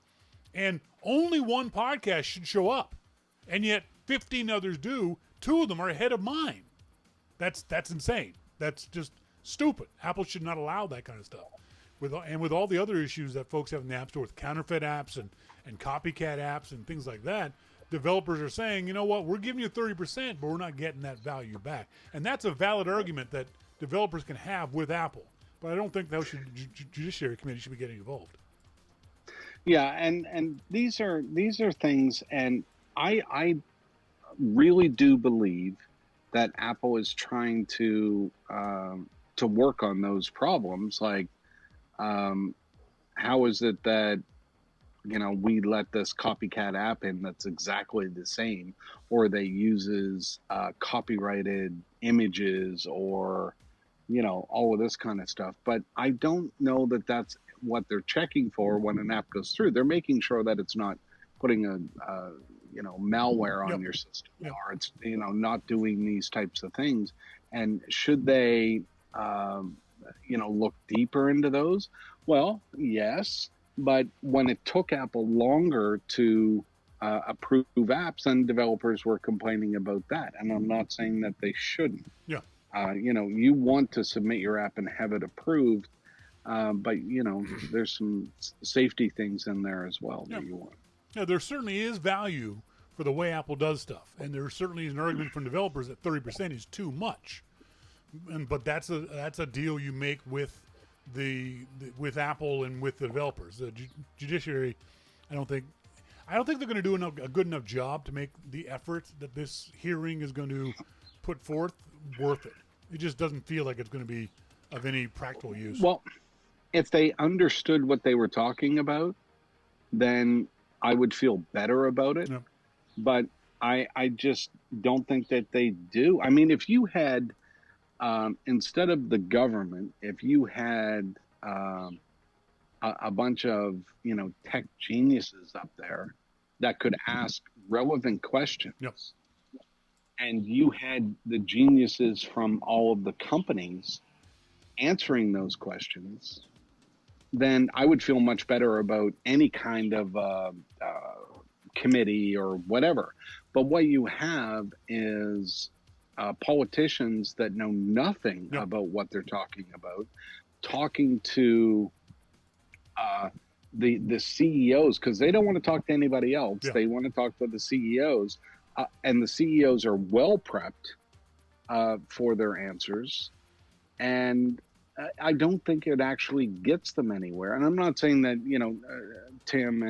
and only one podcast should show up. And yet 15 others do. 2 of them are ahead of mine. That's insane. That's just stupid. Apple should not allow that kind of stuff. With all the other issues that folks have in the App Store with counterfeit apps and copycat apps and things like that, developers are saying, you know what, we're giving you 30%, but we're not getting that value back. And that's a valid argument that developers can have with Apple. But I don't think the Judiciary Committee should be getting involved. Yeah, and these are things, and I really do believe that Apple is trying to work on those problems. Like, how is it that we let this copycat app in that's exactly the same, or they uses copyrighted images, or all of this kind of stuff. But I don't know that that's what they're checking for when an app goes through. They're making sure that it's not putting a malware on your system, or it's not doing these types of things. And should they look deeper into those? Well, yes, but when it took Apple longer to approve apps, then developers were complaining about that. And I'm not saying that they shouldn't. Yeah. You want to submit your app and have it approved, but there's some safety things in there as well that you want. Yeah, there certainly is value for the way Apple does stuff, and there certainly is an argument from developers that 30% is too much. But that's a deal you make with with Apple and with the developers. The Judiciary, I don't think they're going to do a good enough job to make the effort that this hearing is going to put forth worth it. It just doesn't feel like it's going to be of any practical use. Well, if they understood what they were talking about, then I would feel better about it. Yeah. But I just don't think that they do. I mean, if you had, instead of the government, if you had a bunch of, tech geniuses up there that could ask relevant questions, yes, and you had the geniuses from all of the companies answering those questions, then I would feel much better about any kind of committee or whatever. But what you have is politicians that know nothing about what they're talking about, talking to the CEOs, because they don't want to talk to anybody else. Yeah. They want to talk to the CEOs, and the CEOs are well prepped for their answers, and I don't think it actually gets them anywhere. And I'm not saying that Tim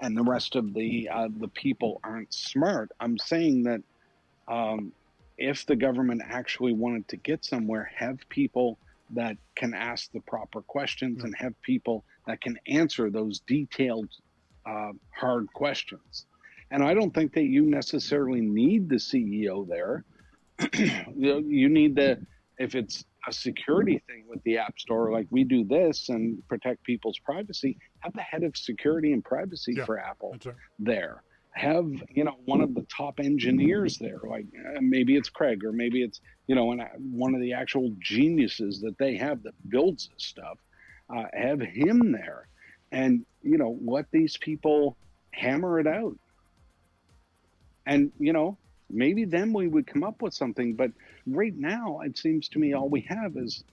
and the rest of the people aren't smart. I'm saying that if the government actually wanted to get somewhere, have people that can ask the proper questions and have people that can answer those detailed, hard questions. And I don't think that you necessarily need the CEO there. You need if it's a security thing with the App Store, like we do this and protect people's privacy, have the head of security and privacy for Apple there. Have, one of the top engineers there, like maybe it's Craig, or maybe it's, one of the actual geniuses that they have that builds this stuff. Have him there and, let these people hammer it out. And, maybe then we would come up with something. But right now, it seems to me all we have is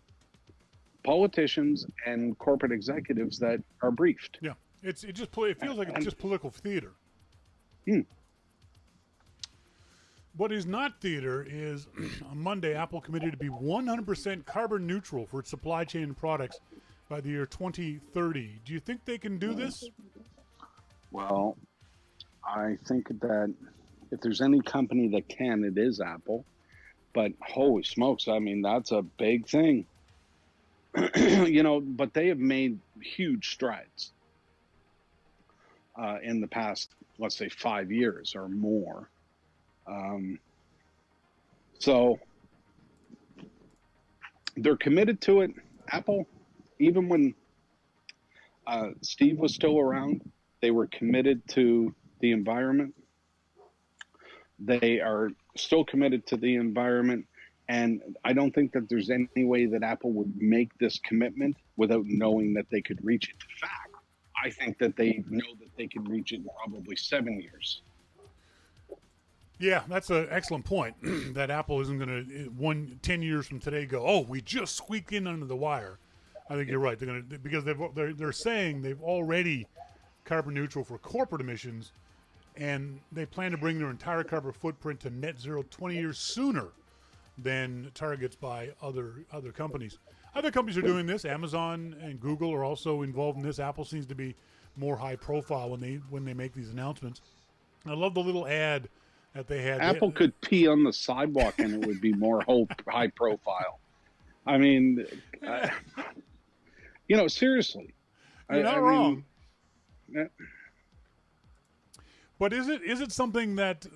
politicians and corporate executives that are briefed. Yeah, it feels like it's just political theater. What is not theater is on Monday, Apple committed to be 100% carbon neutral for its supply chain and products by the year 2030. Do you think they can do this? Well, I think that if there's any company that can, it is Apple. But holy smokes, I mean, that's a big thing. but they have made huge strides in the past, let's say, 5 years or more. So they're committed to it. Apple, even when Steve was still around, they were committed to the environment. They are still committed to the environment. And I don't think that there's any way that Apple would make this commitment without knowing that they could reach it. In fact, I think that they know that they can reach it in probably 7 years. Yeah, that's an excellent point. That Apple isn't going to 10 years from today go, oh, we just squeaked in under the wire. I think you're right. They're going to, because they're saying they've already carbon neutral for corporate emissions, and they plan to bring their entire carbon footprint to net zero 20 years sooner than targets by other companies. Other companies are doing this. Amazon and Google are also involved in this. Apple seems to be more high profile when they make these announcements. I love the little ad that they had. Apple could pee on the sidewalk and it would be more high profile. I mean, seriously. You're not wrong. But is it something that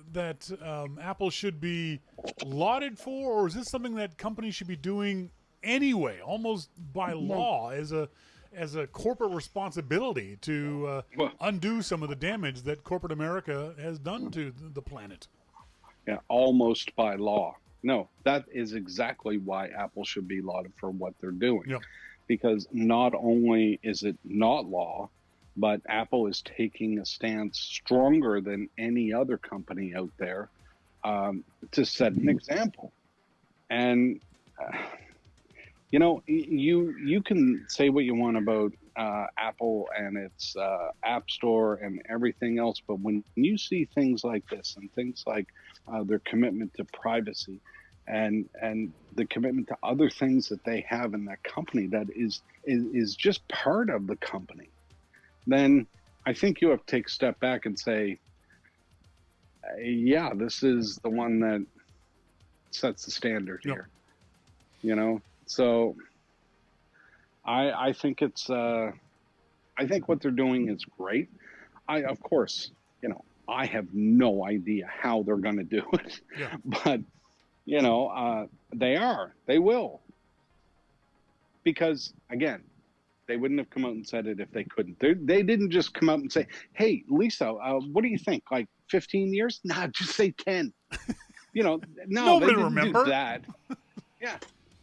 Apple should be lauded for, or is this something that companies should be doing anyway, almost by law, as a corporate responsibility to undo some of the damage that corporate America has done to the planet? Yeah, almost by law. No, that is exactly why Apple should be lauded for what they're doing. Yep. Because not only is it not law, but Apple is taking a stance stronger than any other company out there to set an example. And, you can say what you want about Apple and its App Store and everything else, but when you see things like this and things like their commitment to privacy and the commitment to other things that they have in that company that is just part of the company, then I think you have to take a step back and say, yeah, this is the one that sets the standard here. So I think it's I think what they're doing is great. Of course, I have no idea how they're going to do it, but they will, because again, they wouldn't have come out and said it if they couldn't. They didn't just come out and say, hey, Lisa, what do you think? Like 15 years? Nah, just say 10. No, nobody they didn't remember do that. Yeah,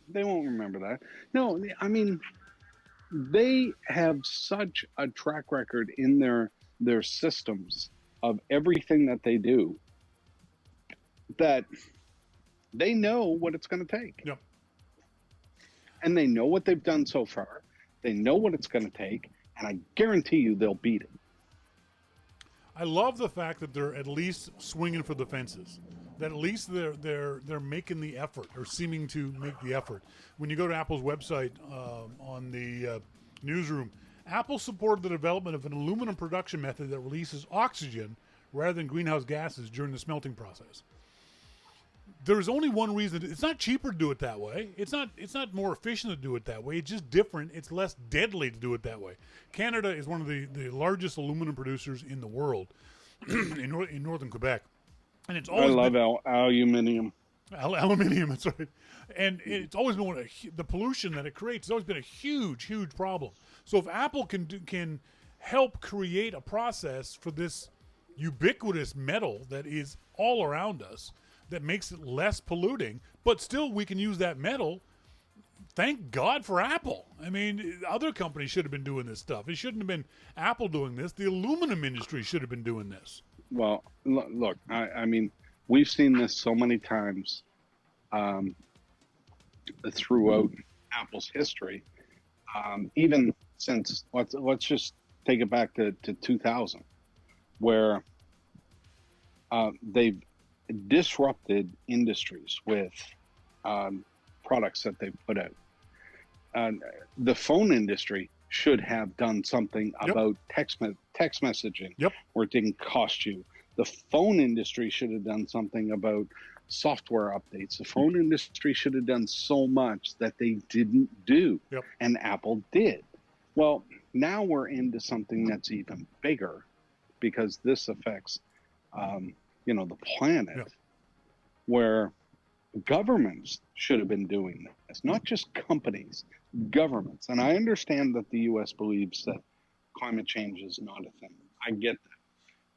they won't remember that. No, I mean, they have such a track record in their systems of everything that they do that they know what it's going to take. Yep. And they know what they've done so far. They know what it's going to take, and I guarantee you they'll beat it. I love the fact that they're at least swinging for the fences. That at least they're making the effort, or seeming to make the effort. When you go to Apple's website on the newsroom, Apple supported the development of an aluminum production method that releases oxygen rather than greenhouse gases during the smelting process. There's only one reason. It's not cheaper to do it that way. It's not more efficient to do it that way. It's just different. It's less deadly to do it that way. Canada is one of the largest aluminum producers in the world, in northern Quebec. And it's always aluminium. Aluminium, that's right. And it's always been the pollution that it creates has always been a huge, huge problem. So if Apple can help create a process for this ubiquitous metal that is all around us, that makes it less polluting, but still we can use that metal, thank God for Apple. I mean, other companies should have been doing this stuff. It shouldn't have been Apple doing this. The aluminum industry should have been doing this. Well, look, I mean, we've seen this so many times throughout Apple's history, even since, let's just take it back to 2000, where they've disrupted industries with products that they've put out. The phone industry should have done something about text messaging where it didn't cost you. The phone industry should have done something about software updates. The phone industry should have done so much that they didn't do, and Apple did. Well, now we're into something that's even bigger, because this affects, the planet, where governments should have been doing this, not just companies, governments. And I understand that the U.S. believes that climate change is not a thing. I get that.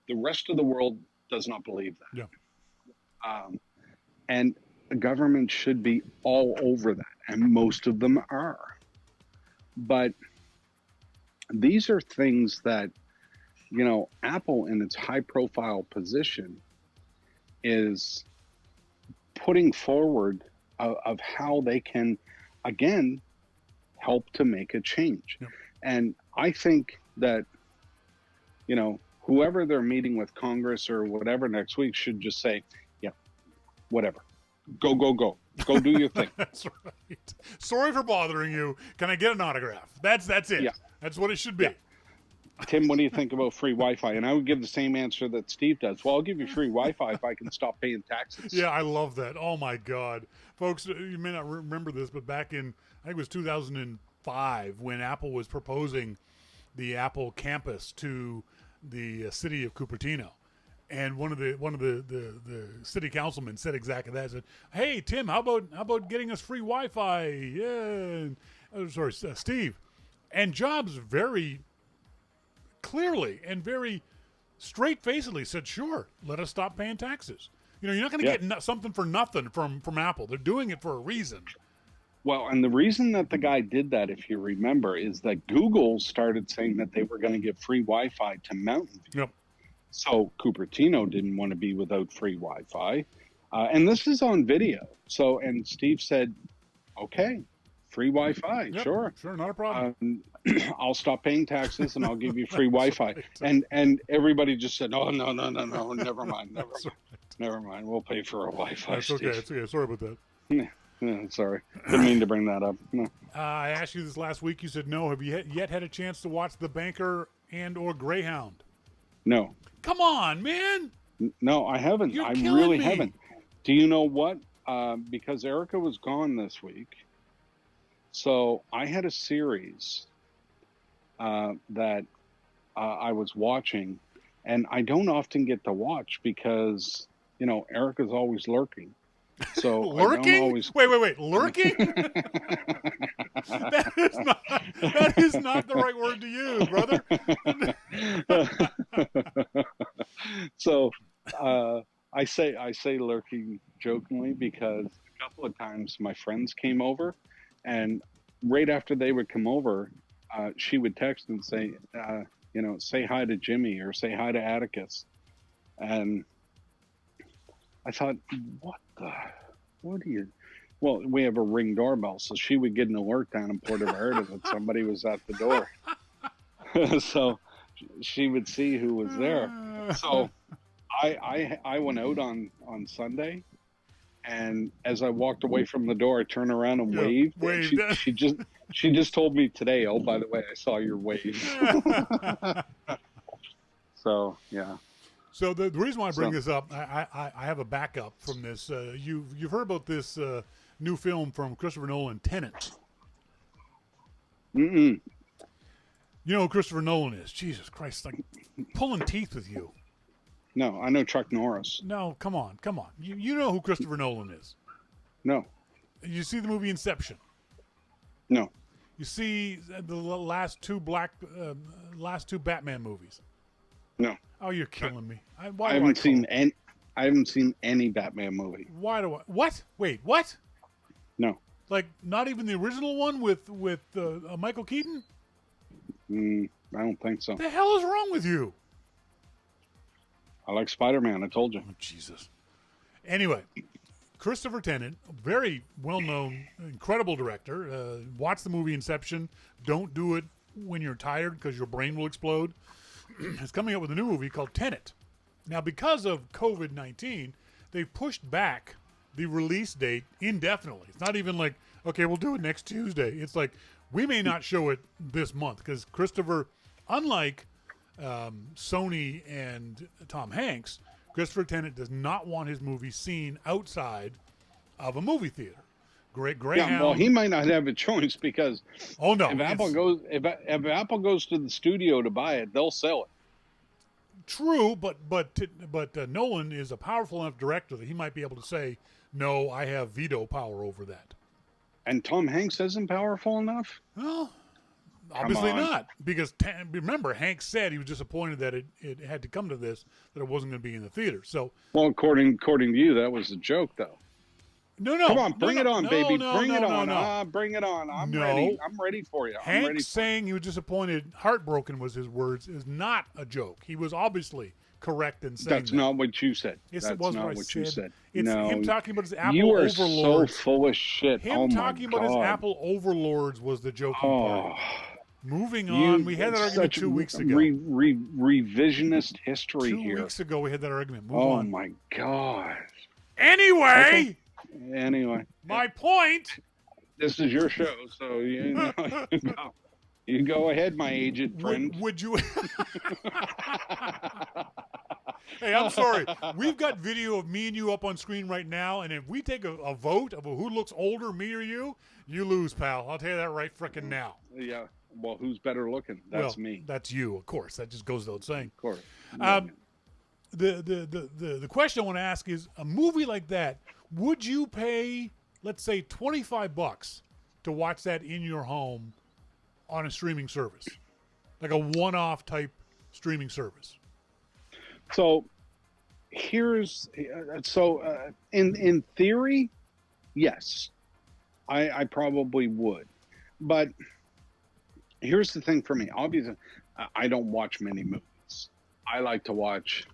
The rest of the world does not believe that. And the government should be all over that, and most of them are. But these are things that, Apple in its high-profile position is putting forward of how they can, again, help to make a change. And I think that, whoever they're meeting with Congress or whatever next week should just say, whatever. Go do your thing. That's right. Sorry for bothering you. Can I get an autograph? That's it. Yeah. That's what it should be. Yeah. Tim, what do you think about free Wi-Fi? And I would give the same answer that Steve does. Well, I'll give you free Wi-Fi if I can stop paying taxes. Yeah, I love that. Oh, my God. Folks, you may not remember this, but back in, I think it was 2005, when Apple was proposing the Apple campus to the city of Cupertino. And one of the city councilmen said exactly that. Said, "Hey, Tim, how about getting us free Wi-Fi?" Yeah, Steve. And Jobs very clearly and very straight-facedly said, "Sure, let us stop paying taxes." You're not going to get something for nothing from Apple. They're doing it for a reason. Well, and the reason that the guy did that, if you remember, is that Google started saying that they were going to give free Wi-Fi to Mountain View. Yep. So Cupertino didn't want to be without free Wi-Fi. And this is on video. And Steve said, okay, free Wi-Fi, sure. Sure, not a problem. I'll stop paying taxes and I'll give you free Wi-Fi. Right. And everybody just said, oh, no, never mind. Never mind. We'll pay for a Wi-Fi, That's okay. It's okay. Sorry about that. Yeah, sorry. Didn't mean to bring that up. No. I asked you this last week. You said no. Have you yet had a chance to watch The Banker and or Greyhound? No. Come on, man. No, I haven't. I really haven't. Do you know what? Because Erica was gone this week, so I had a series that I was watching, and I don't often get to watch because, Erica's always lurking. So lurking? Always... Wait, lurking? That is not the right word to use, brother. So I say lurking jokingly because a couple of times my friends came over, and right after they would come over, she would text and say, say hi to Jimmy or say hi to Atticus. And I thought, what do you... Well, we have a Ring doorbell, so she would get an alert down in Puerto Vallarta that somebody was at the door. So she would see who was there. So I went out on Sunday, and as I walked away from the door, I turned around and waved. She just told me today, oh, by the way, I saw your wave. So, yeah. So the reason why I bring this up, I have a backup from this. You've heard about this new film from Christopher Nolan, Tenet. Mm-mm. You know who Christopher Nolan is? Jesus Christ, like pulling teeth with you. No, I know Chuck Norris. No, come on. You know who Christopher Nolan is? No. You see the movie Inception? No. You see the last two Batman movies? No. Oh, you're killing me. I haven't seen any Batman movie. Why do I? What? Wait, what? No. Like not even the original one with Michael Keaton? I don't think so. What the hell is wrong with you? I like Spider-Man. I told you. Oh, Jesus. Anyway, Christopher Tennant, very well-known, incredible director. Watch the movie Inception. Don't do it when you're tired because your brain will explode. Is coming up with a new movie called Tenet. Now, because of COVID-19, they've pushed back the release date indefinitely. It's not even like, okay, we'll do it next Tuesday. It's like, we may not show it this month because Christopher, unlike Sony and Tom Hanks, Christopher Tennant does not want his movie seen outside of a movie theater. Greyhound. Yeah, well, he might not have a choice because if Apple goes to the studio to buy it, they'll sell it. True, but Nolan is a powerful enough director that he might be able to say, "No, I have veto power over that." And Tom Hanks isn't powerful enough? Well, obviously not, because remember, Hanks said he was disappointed that it had to come to this, that it wasn't going to be in the theater. So, well, according to you, that was a joke, though. No. Come on, bring it on, baby. Bring it on. No. Bring it on. I'm ready. I'm ready for you. Hanks saying he was disappointed, heartbroken was his words, is not a joke. He was obviously correct in saying that's not what you said. Yes, that's it was not what you said. It's no, him talking about his Apple you are overlords. so full of shit. Him talking about his Apple overlords was the joking part. Moving on, we had that argument 2 weeks ago. Revisionist history 2 here. 2 weeks ago, we had that argument. Move on. Oh my god. Anyway, my point. This is your show, so you go ahead, my aged friend. Would you? Hey, I'm sorry. We've got video of me and you up on screen right now, and if we take a vote of who looks older, me or you, you lose, pal. I'll tell you that right frickin' now. Yeah. Well, who's better looking? That's me. That's you, of course. That just goes without saying. Of course. The question I want to ask is, a movie like that, would you pay, let's say, $25 to watch that in your home on a streaming service, like a one-off type streaming service? So in theory, yes, I probably would, but here's the thing for me. Obviously, I don't watch many movies. I like to watch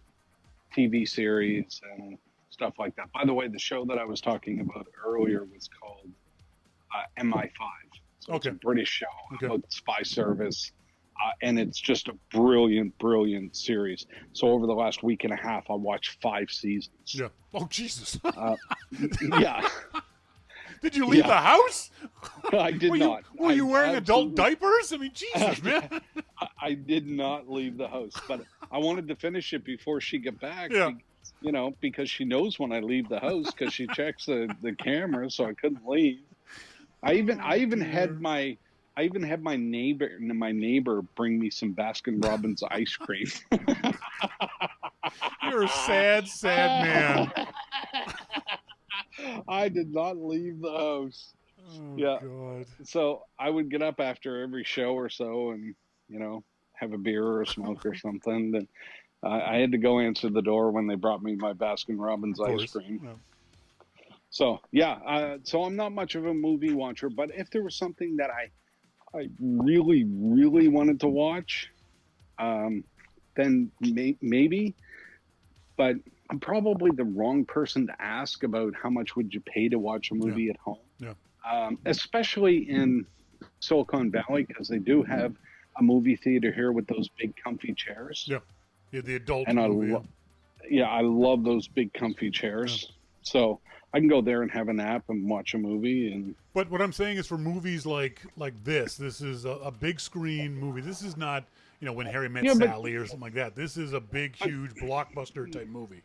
TV series and stuff like that. By the way, the show that I was talking about earlier was called MI5. So It's a British show about the spy service. And it's just a brilliant, brilliant series. So over the last week and a half, I watched 5 seasons. Yeah. Oh, Jesus. Yeah. Did you leave the house? I did not. Were you wearing adult diapers? I mean, Jesus, man. I did not leave the house, but I wanted to finish it before she got back. Yeah. Because she knows when I leave the house because she checks the camera, so I couldn't leave. I even had my neighbor bring me some Baskin Robbins ice cream. You're a sad, sad man. I did not leave the house. Oh, yeah. God. So I would get up after every show or so and, have a beer or a smoke or something. And I had to go answer the door when they brought me my Baskin Robbins ice cream. Yeah. So, so I'm not much of a movie watcher, but if there was something that I really, really wanted to watch, then maybe. But I'm probably the wrong person to ask about how much would you pay to watch a movie at home. Yeah. Especially in Silicon Valley, because they do have a movie theater here with those big comfy chairs. Yeah, the adult and movie. I love those big comfy chairs. Yeah. So I can go there and have a nap and watch a movie. But what I'm saying is, for movies like this is a big screen movie. This is not, When Harry Met Sally or something like that. This is a big, huge blockbuster type movie.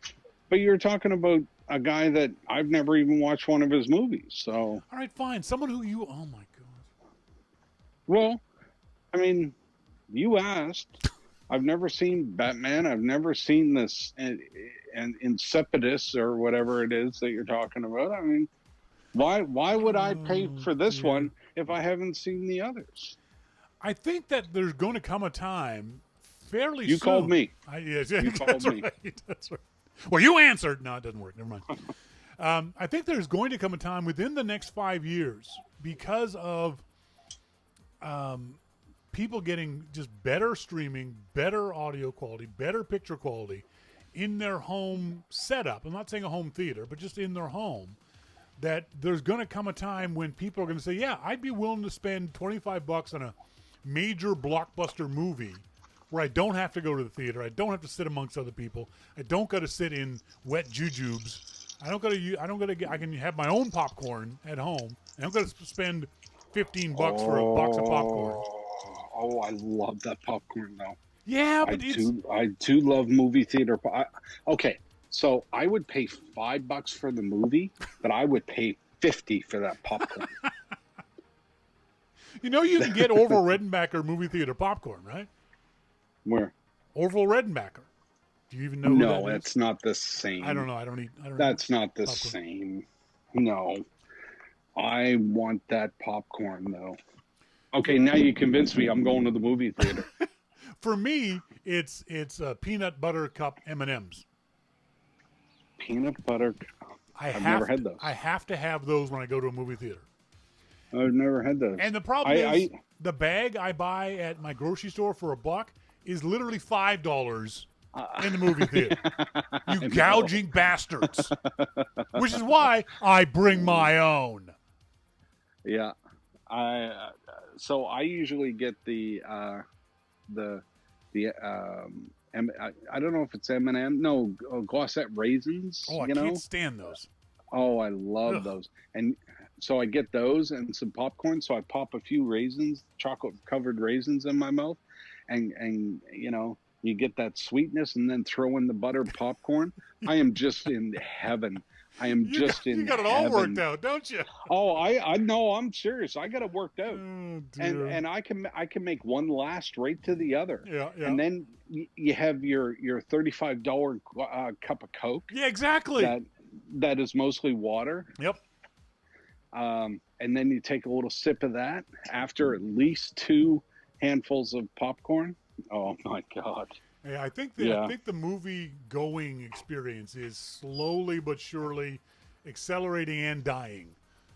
But you're talking about a guy that I've never even watched one of his movies. So all right, fine. Someone who you, oh my God. Well, I mean, you asked. I've never seen Batman. I've never seen this and Insipidus or whatever it is that you're talking about. I mean, why would I pay for this one if I haven't seen the others? I think that there's going to come a time fairly soon. You called me. Yes, you called me. Right, that's right. Well, you answered. No, it doesn't work. Never mind. I think there's going to come a time within the next 5 years, because of people getting just better streaming, better audio quality, better picture quality in their home setup. I'm not saying a home theater, but just in their home, that there's going to come a time when people are going to say, yeah, I'd be willing to spend $25 on a major blockbuster movie where I don't have to go to the theater. I don't have to sit amongst other people. I don't got to sit in wet jujubes. I can have my own popcorn at home. I don't got to spend $15 for a box of popcorn. Oh, I love that popcorn though. Yeah, but I do love movie theater. Okay, So I would pay $5 for the movie, but I would pay 50 for that popcorn. You know, you can get Orville Redenbacher movie theater popcorn, right? Where? Orville Redenbacher. Do you even know? No, who that it's not the same. I don't know. I don't eat. That's not the same. No, I want that popcorn though. Okay, now you convinced me. I'm going to the movie theater. For me, it's peanut butter cup M&Ms. Peanut butter. I've never had those. I have to have those when I go to a movie theater. I've never had those. And the problem is, the bag I buy at my grocery store for $1 is literally $5 in the movie theater. You gouging bastards. Which is why I bring my own. Yeah, so I usually get the I don't know if it's M&M. No, Glossette raisins. Oh, I can't stand those. Oh, I love those. And so I get those and some popcorn. So I pop a few raisins, chocolate covered raisins in my mouth, and you know, you get that sweetness, and then throw in the buttered popcorn. I am just in heaven. I am just in. You got it all worked out, don't you? Oh, I know. I'm serious. I got it worked out, oh, and I can make one last right to the other. Yeah. And then you have your $35 cup of Coke. Yeah, exactly. That is mostly water. Yep. And then you take a little sip of that after at least 2 handfuls of popcorn. Oh my God. Yeah, I think the movie going experience is slowly but surely accelerating and dying.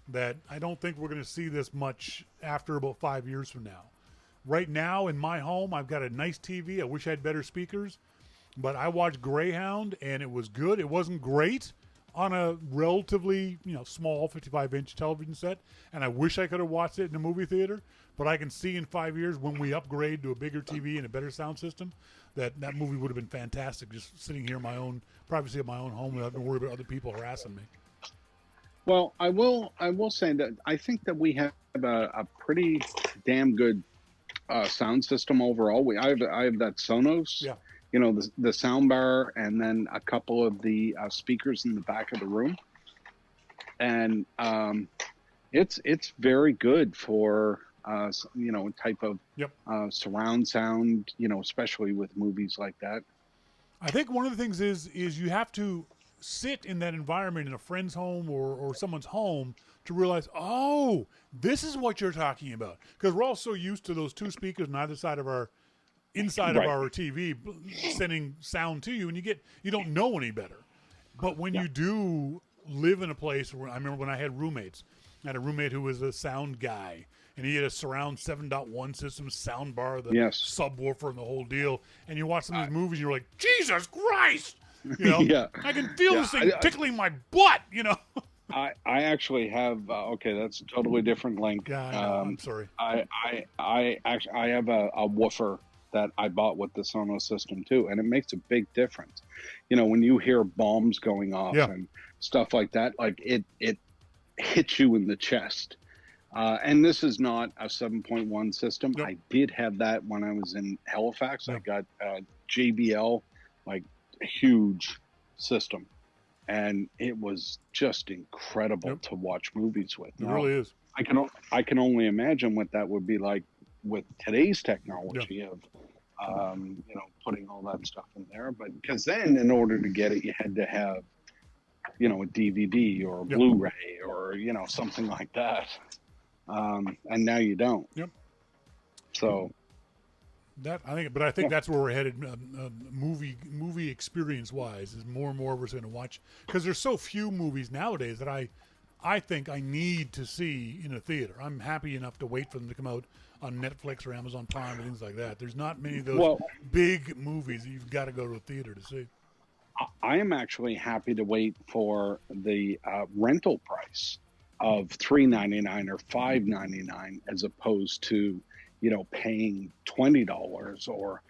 That I don't think we're going to see this much after about 5 years from now. Right now in my home, I've got a nice TV. I wish I had better speakers, but I watched Greyhound and it was good. It wasn't great on a relatively, small 55-inch television set, and I wish I could have watched it in a movie theater, but I can see in 5 years when we upgrade to a bigger TV and a better sound system that movie would have been fantastic, just sitting here in my own privacy of my own home without having to worry about other people harassing me. Well, I will say that I think that we have a pretty damn good sound system overall. I have that Sonos. Yeah. The sound bar, and then a couple of the speakers in the back of the room, and it's very good for type of surround sound, especially with movies like that. I think one of the things is you have to sit in that environment in a friend's home or someone's home to realize, oh, this is what you're talking about, because we're all so used to those 2 speakers on either side of our inside of our TV sending sound to you, and you don't know any better. But when you do live in a place where, I remember when I had roommates, I had a roommate who was a sound guy, and he had a surround 7.1 system, sound bar, the subwoofer, and the whole deal. And you watch some of these movies, and you're like, Jesus Christ! I can feel this thing tickling my butt. I actually have that's a totally different link. Yeah, I know. I'm sorry. I have a woofer that I bought with the Sonos system too, and it makes a big difference. When you hear bombs going off and stuff like that, like it hits you in the chest. And this is not a 7.1 system. Yep. I did have that when I was in Halifax. Yep. I got JBL, like a huge system, and it was just incredible to watch movies with. It really is. I can only imagine what that would be like with today's technology of putting all that stuff in there. But because then in order to get it, you had to have a DVD or a Blu-ray or something like that, and now you don't. So I think that's where we're headed. Movie experience wise, is more and more we're going to watch, because there's so few movies nowadays that I think I need to see in a theater. I'm happy enough to wait for them to come out on Netflix or Amazon Prime or things like that. There's not many of those big movies that you've got to go to a theater to see. I am actually happy to wait for the rental price of $3.99 or $5.99 as opposed to paying $20 or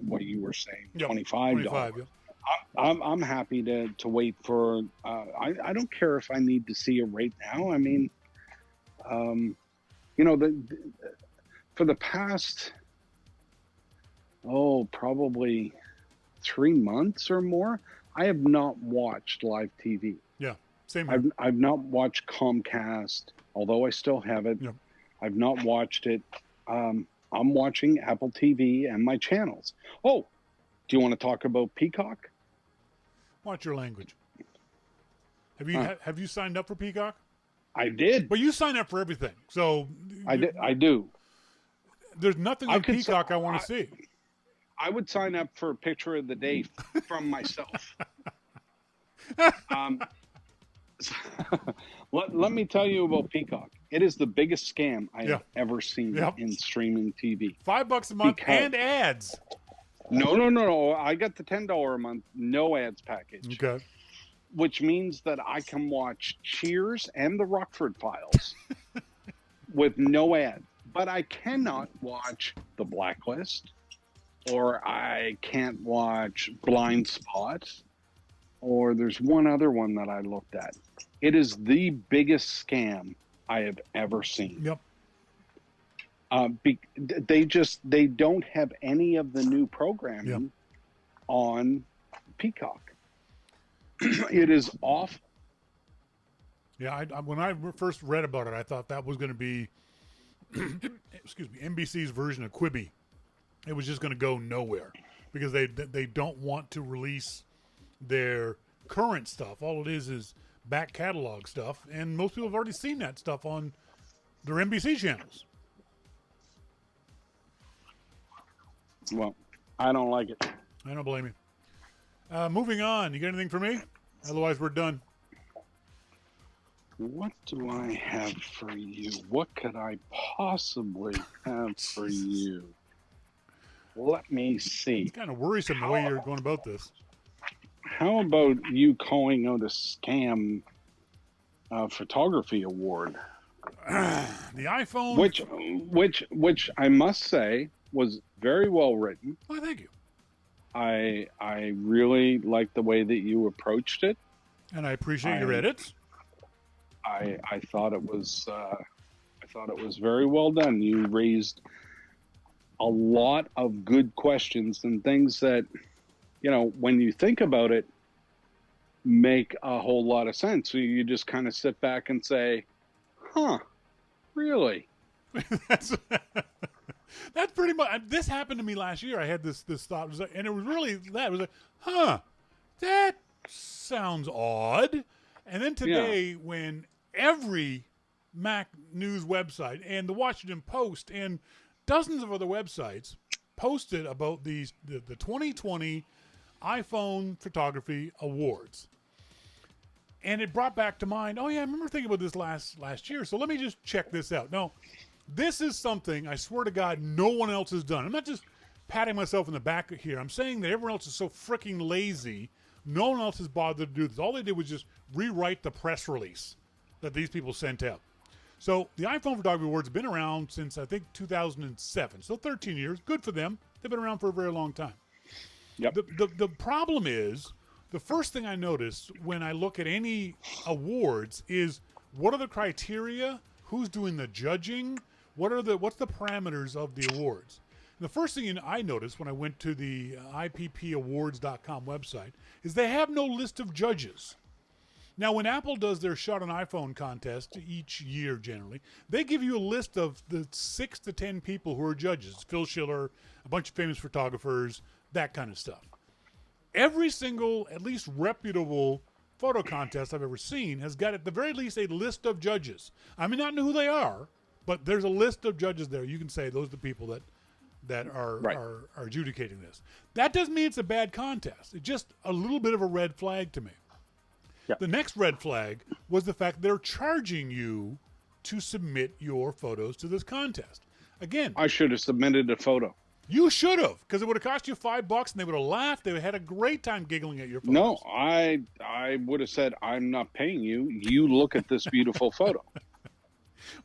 what you were saying, $25. I'm happy to wait for. I don't care if I need to see it right now. I mean, for the past probably 3 months or more, I have not watched live TV. Yeah, same here. I've not watched Comcast, although I still have it. Yep. I've not watched it. I'm watching Apple TV and my channels. Oh, do you want to talk about Peacock? Watch your language. Have you signed up for Peacock? I did. But you sign up for everything, so I do. There's nothing on Peacock I want to see. I would sign up for a picture of the day from myself. Let me tell you about Peacock. It is the biggest scam I have ever seen in streaming TV. $5 a month and ads. No. I got the $10 a month, no ads package. Okay. Which means that I can watch Cheers and the Rockford Files with no ad. But I cannot watch The Blacklist, or I can't watch Blind Spot, or there's one other one that I looked at. It is the biggest scam I have ever seen. Yep. They don't have any of the new programming on Peacock. It is awful. Yeah, when I first read about it, I thought that was going to be, NBC's version of Quibi. It was just going to go nowhere because they don't want to release their current stuff. All it is back catalog stuff, and most people have already seen that stuff on their NBC channels. Well, I don't like it. I don't blame you. Moving on. You got anything for me? Otherwise, we're done. What do I have for you? What could I possibly have for you? Let me see. It's kind of worrisome the way you're going about this. How about you calling out a scam photography award? The iPhone, which I must say was very well written. Oh, thank you. I really like the way that you approached it, and I appreciate your edits. I thought it was very well done. You raised a lot of good questions and things that, when you think about it, make a whole lot of sense. So you just kind of sit back and say, "Huh, really?" That's pretty much. This happened to me last year. I had this thought, and it was really that. It was like, "Huh, that sounds odd." And then today, when every Mac news website and the Washington Post and dozens of other websites posted about the 2020 iPhone Photography Awards, and it brought back to mind, oh yeah, I remember thinking about this last year. So let me just check this out. No, this is something I swear to God no one else has done. I'm not just patting myself in the back here. I'm saying that everyone else is so freaking lazy. No one else has bothered to do this. All they did was just rewrite the press release that these people sent out. So the iPhone Photography Awards have been around since, I think, 2007. So 13 years. Good for them. They've been around for a very long time. Yep. The problem is, the first thing I notice when I look at any awards is, what are the criteria? Who's doing the judging? What's the parameters of the awards? And the first thing I noticed when I went to the IPPawards.com website is they have no list of judges. Now, when Apple does their Shot an iPhone contest each year, generally, they give you a list of the 6 to 10 people who are judges. Phil Schiller, a bunch of famous photographers, that kind of stuff. Every single, at least reputable photo contest I've ever seen has got, at the very least, a list of judges. I may not know who they are, but there's a list of judges there. You can say those are the people that are adjudicating this. That doesn't mean it's a bad contest. It's just a little bit of a red flag to me. Yeah. The next red flag was the fact they're charging you to submit your photos to this contest. Again, I should have submitted a photo. You should have, because it would have cost you $5 and they would have laughed. They would have had a great time giggling at your photos. No, I would have said, I'm not paying you. You look at this beautiful photo.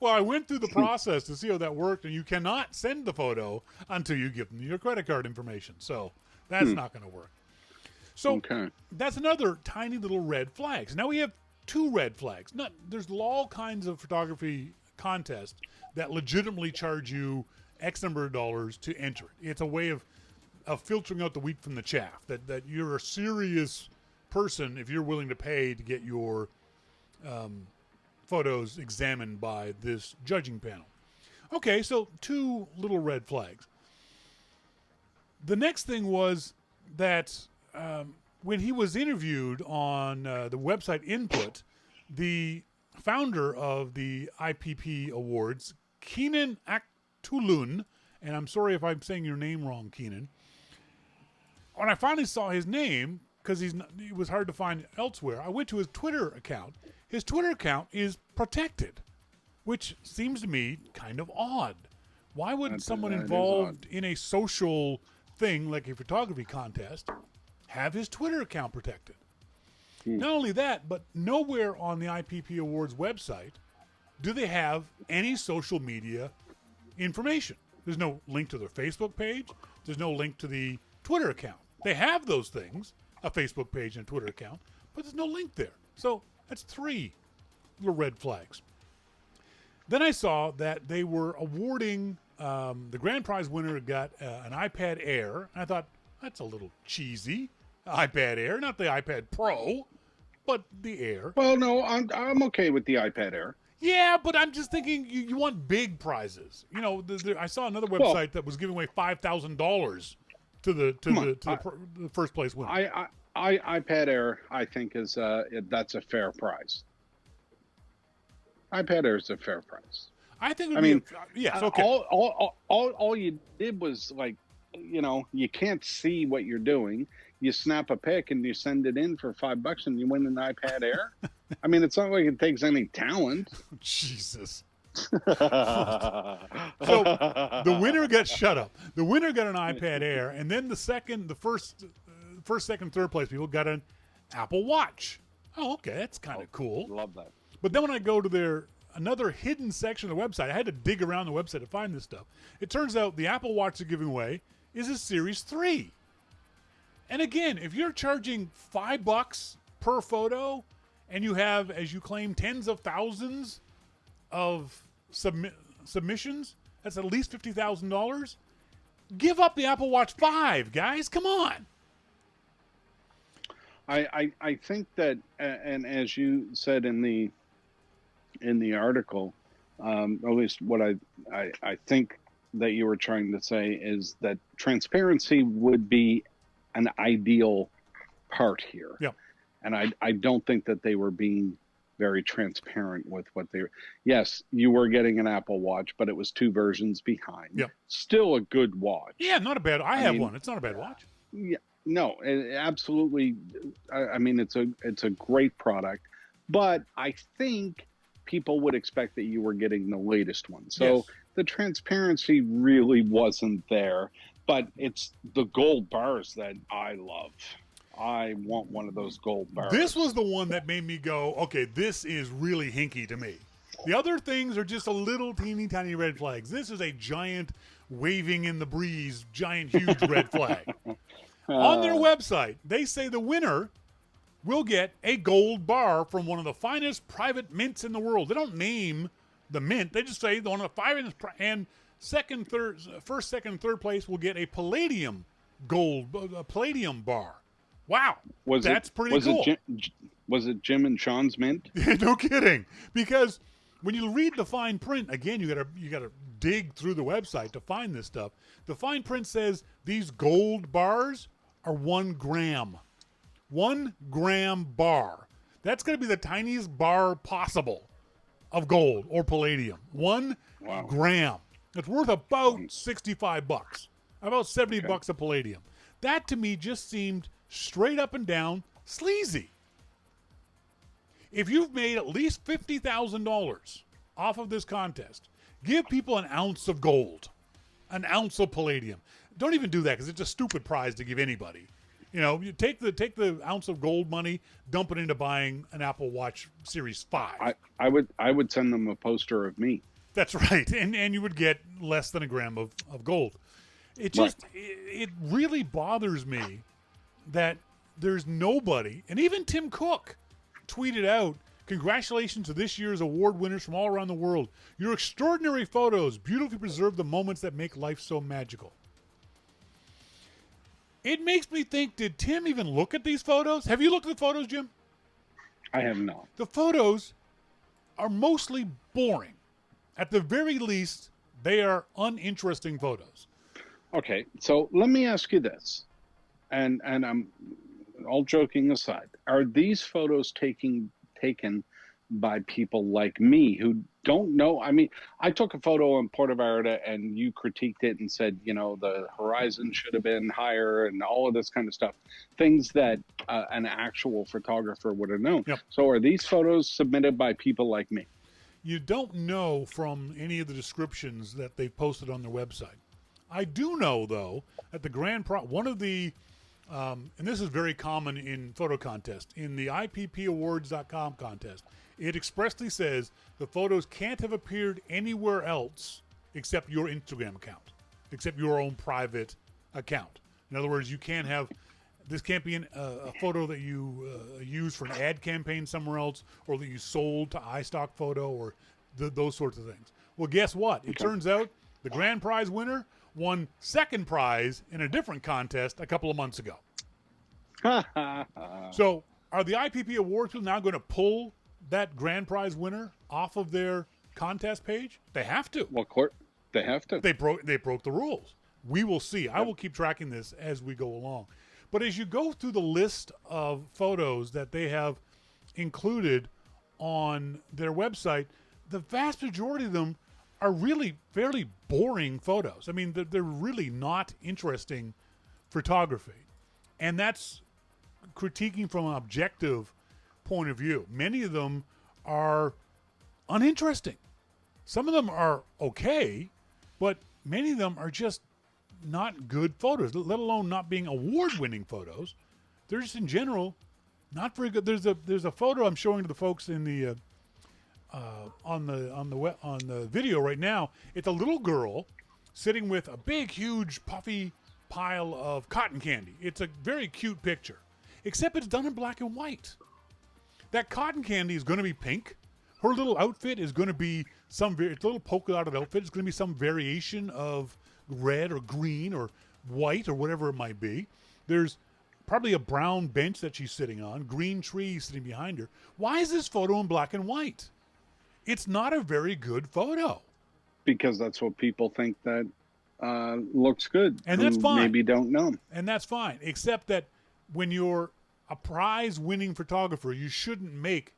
Well, I went through the process to see how that worked, and you cannot send the photo until you give them your credit card information. So that's not going to work. So that's another tiny little red flag. So now we have 2 red flags. There's all kinds of photography contests that legitimately charge you X number of dollars to enter it. It's a way of filtering out the wheat from the chaff, that you're a serious person if you're willing to pay to get your photos examined by this judging panel. Okay, so 2 little red flags. The next thing was that when he was interviewed on the website Input, the founder of the Ipp Awards, Keenan Aktulun, and I'm sorry if I'm saying your name wrong, Keenan. When I finally saw his name, because it was hard to find elsewhere, I went to his Twitter account. His Twitter account is protected, which seems to me kind of odd. Why would someone involved in a social thing like a photography contest have his Twitter account protected? Not only that, but nowhere on the Ipp Awards website do they have any social media information. There's no link to their Facebook page. There's no link to the Twitter account. They have those things, a Facebook page and a Twitter account, but there's no link there. So that's 3 little red flags. Then I saw that they were awarding the grand prize winner got an iPad Air. And I thought, that's a little cheesy. iPad Air, not the iPad Pro, but the Air. Well, no, I'm okay with the iPad Air. Yeah, but I'm just thinking you want big prizes. You know, I saw another website that was giving away $5,000 to the first place winner. iPad Air, I think that's a fair prize. iPad Air is a fair price. I think. Yes. Okay. All you did was, like, you know, you can't see what you're doing. You snap a pic and you send it in for $5 and you win an iPad Air. I mean, it's not like it takes any talent. Jesus. So the winner got shut up. The winner got an iPad Air, and then the first, second, third place people got an Apple Watch. Oh, okay, that's kind of cool. Love that. But then when I go to another hidden section of the website, I had to dig around the website to find this stuff. It turns out the Apple Watch they're giving away is a Series 3. And again, if you're charging $5 per photo, and you have, as you claim, tens of thousands of submissions, that's at least $50,000. Give up the Apple Watch 5, guys. Come on. I think that, and as you said in the article, at least what I think that you were trying to say is that transparency would be an ideal part here. Yeah. And I don't think that they were being very transparent with what they were. Yes, you were getting an Apple Watch, but it was 2 versions behind. Yep. Still a good watch. Yeah, not a bad. I have one. It's not a bad watch. Yeah. No, absolutely. I mean, it's a great product, but I think people would expect that you were getting the latest one. So yes, the transparency really wasn't there, but it's the gold bars that I love. I want one of those gold bars. This was the one that made me go, okay, this is really hinky to me. The other things are just a little teeny tiny red flags. This is a giant waving in the breeze, giant huge red flag. On their website, they say the winner will get a gold bar from one of the finest private mints in the world. They don't name the mint. They just say one of the finest, and first, second, third place will get a palladium bar. Wow, that's pretty cool. Was it Jim and Shawn's mint? No kidding. Because when you read the fine print, again, you gotta dig through the website to find this stuff. The fine print says these gold bars are 1 gram. 1 gram bar. That's going to be the tiniest bar possible of gold or palladium. 1 gram. It's worth about $65. About $70 of palladium. That to me just seemed straight up and down sleazy. If you've made at least $50,000 off of this contest, give people an ounce of gold, an ounce of palladium. Don't even do that because it's a stupid prize to give anybody. You know, you take the ounce of gold money, dump it into buying an Apple Watch Series 5. I would send them a poster of me. That's right, and you would get less than a gram of gold. It just it really bothers me that there's nobody, and even Tim Cook tweeted out, "Congratulations to this year's award winners from all around the world. Your extraordinary photos beautifully preserve the moments that make life so magical." It makes me think, did Tim even look at these photos? Have you looked at the photos, Jim? I have not. The photos are mostly boring. At the very least, they are uninteresting photos. Okay, so let me ask you this, and I'm all joking aside. Are these photos taken by people like me who don't know? I mean, I took a photo in Puerto Vallarta and you critiqued it and said, the horizon should have been higher and all of this kind of stuff, things that an actual photographer would have known. Yep. So are these photos submitted by people like me? You don't know from any of the descriptions that they've posted on their website. I do know, though, that the grand prize, one of the, and this is very common in photo contests, in the IPPawards.com contest, it expressly says the photos can't have appeared anywhere else except your Instagram account, except your own private account. In other words, you can't have, this can't be a photo that you use for an ad campaign somewhere else, or that you sold to iStock Photo, or those sorts of things. Well, guess what? It turns out the grand prize winner won second prize in a different contest a couple of months ago. So are the IPP Awards people now going to pull that grand prize winner off of their contest page? They have to. Well, they have to. They broke the rules. We will see. I will keep tracking this as we go along. But as you go through the list of photos that they have included on their website, the vast majority of them are really fairly boring photos. I mean, they're really not interesting photography. And that's critiquing from an objective point of view. Many of them are uninteresting. Some of them are okay, but many of them are just not good photos, let alone not being award-winning photos. They're just in general not very good. There's a photo I'm showing to the folks in the on the video right now. It's a little girl sitting with a big, huge, puffy pile of cotton candy. It's a very cute picture, except it's done in black and white. That cotton candy is going to be pink. Her little outfit is going to be it's a little polka dotted outfit. It's going to be some variation of red or green or white or whatever it might be. There's probably a brown bench that she's sitting on, green trees sitting behind her. Why is this photo in black and white? It's not a very good photo. Because that's what people think that looks good. And that's fine. Maybe don't know. And that's fine, except that when you're a prize-winning photographer, you shouldn't make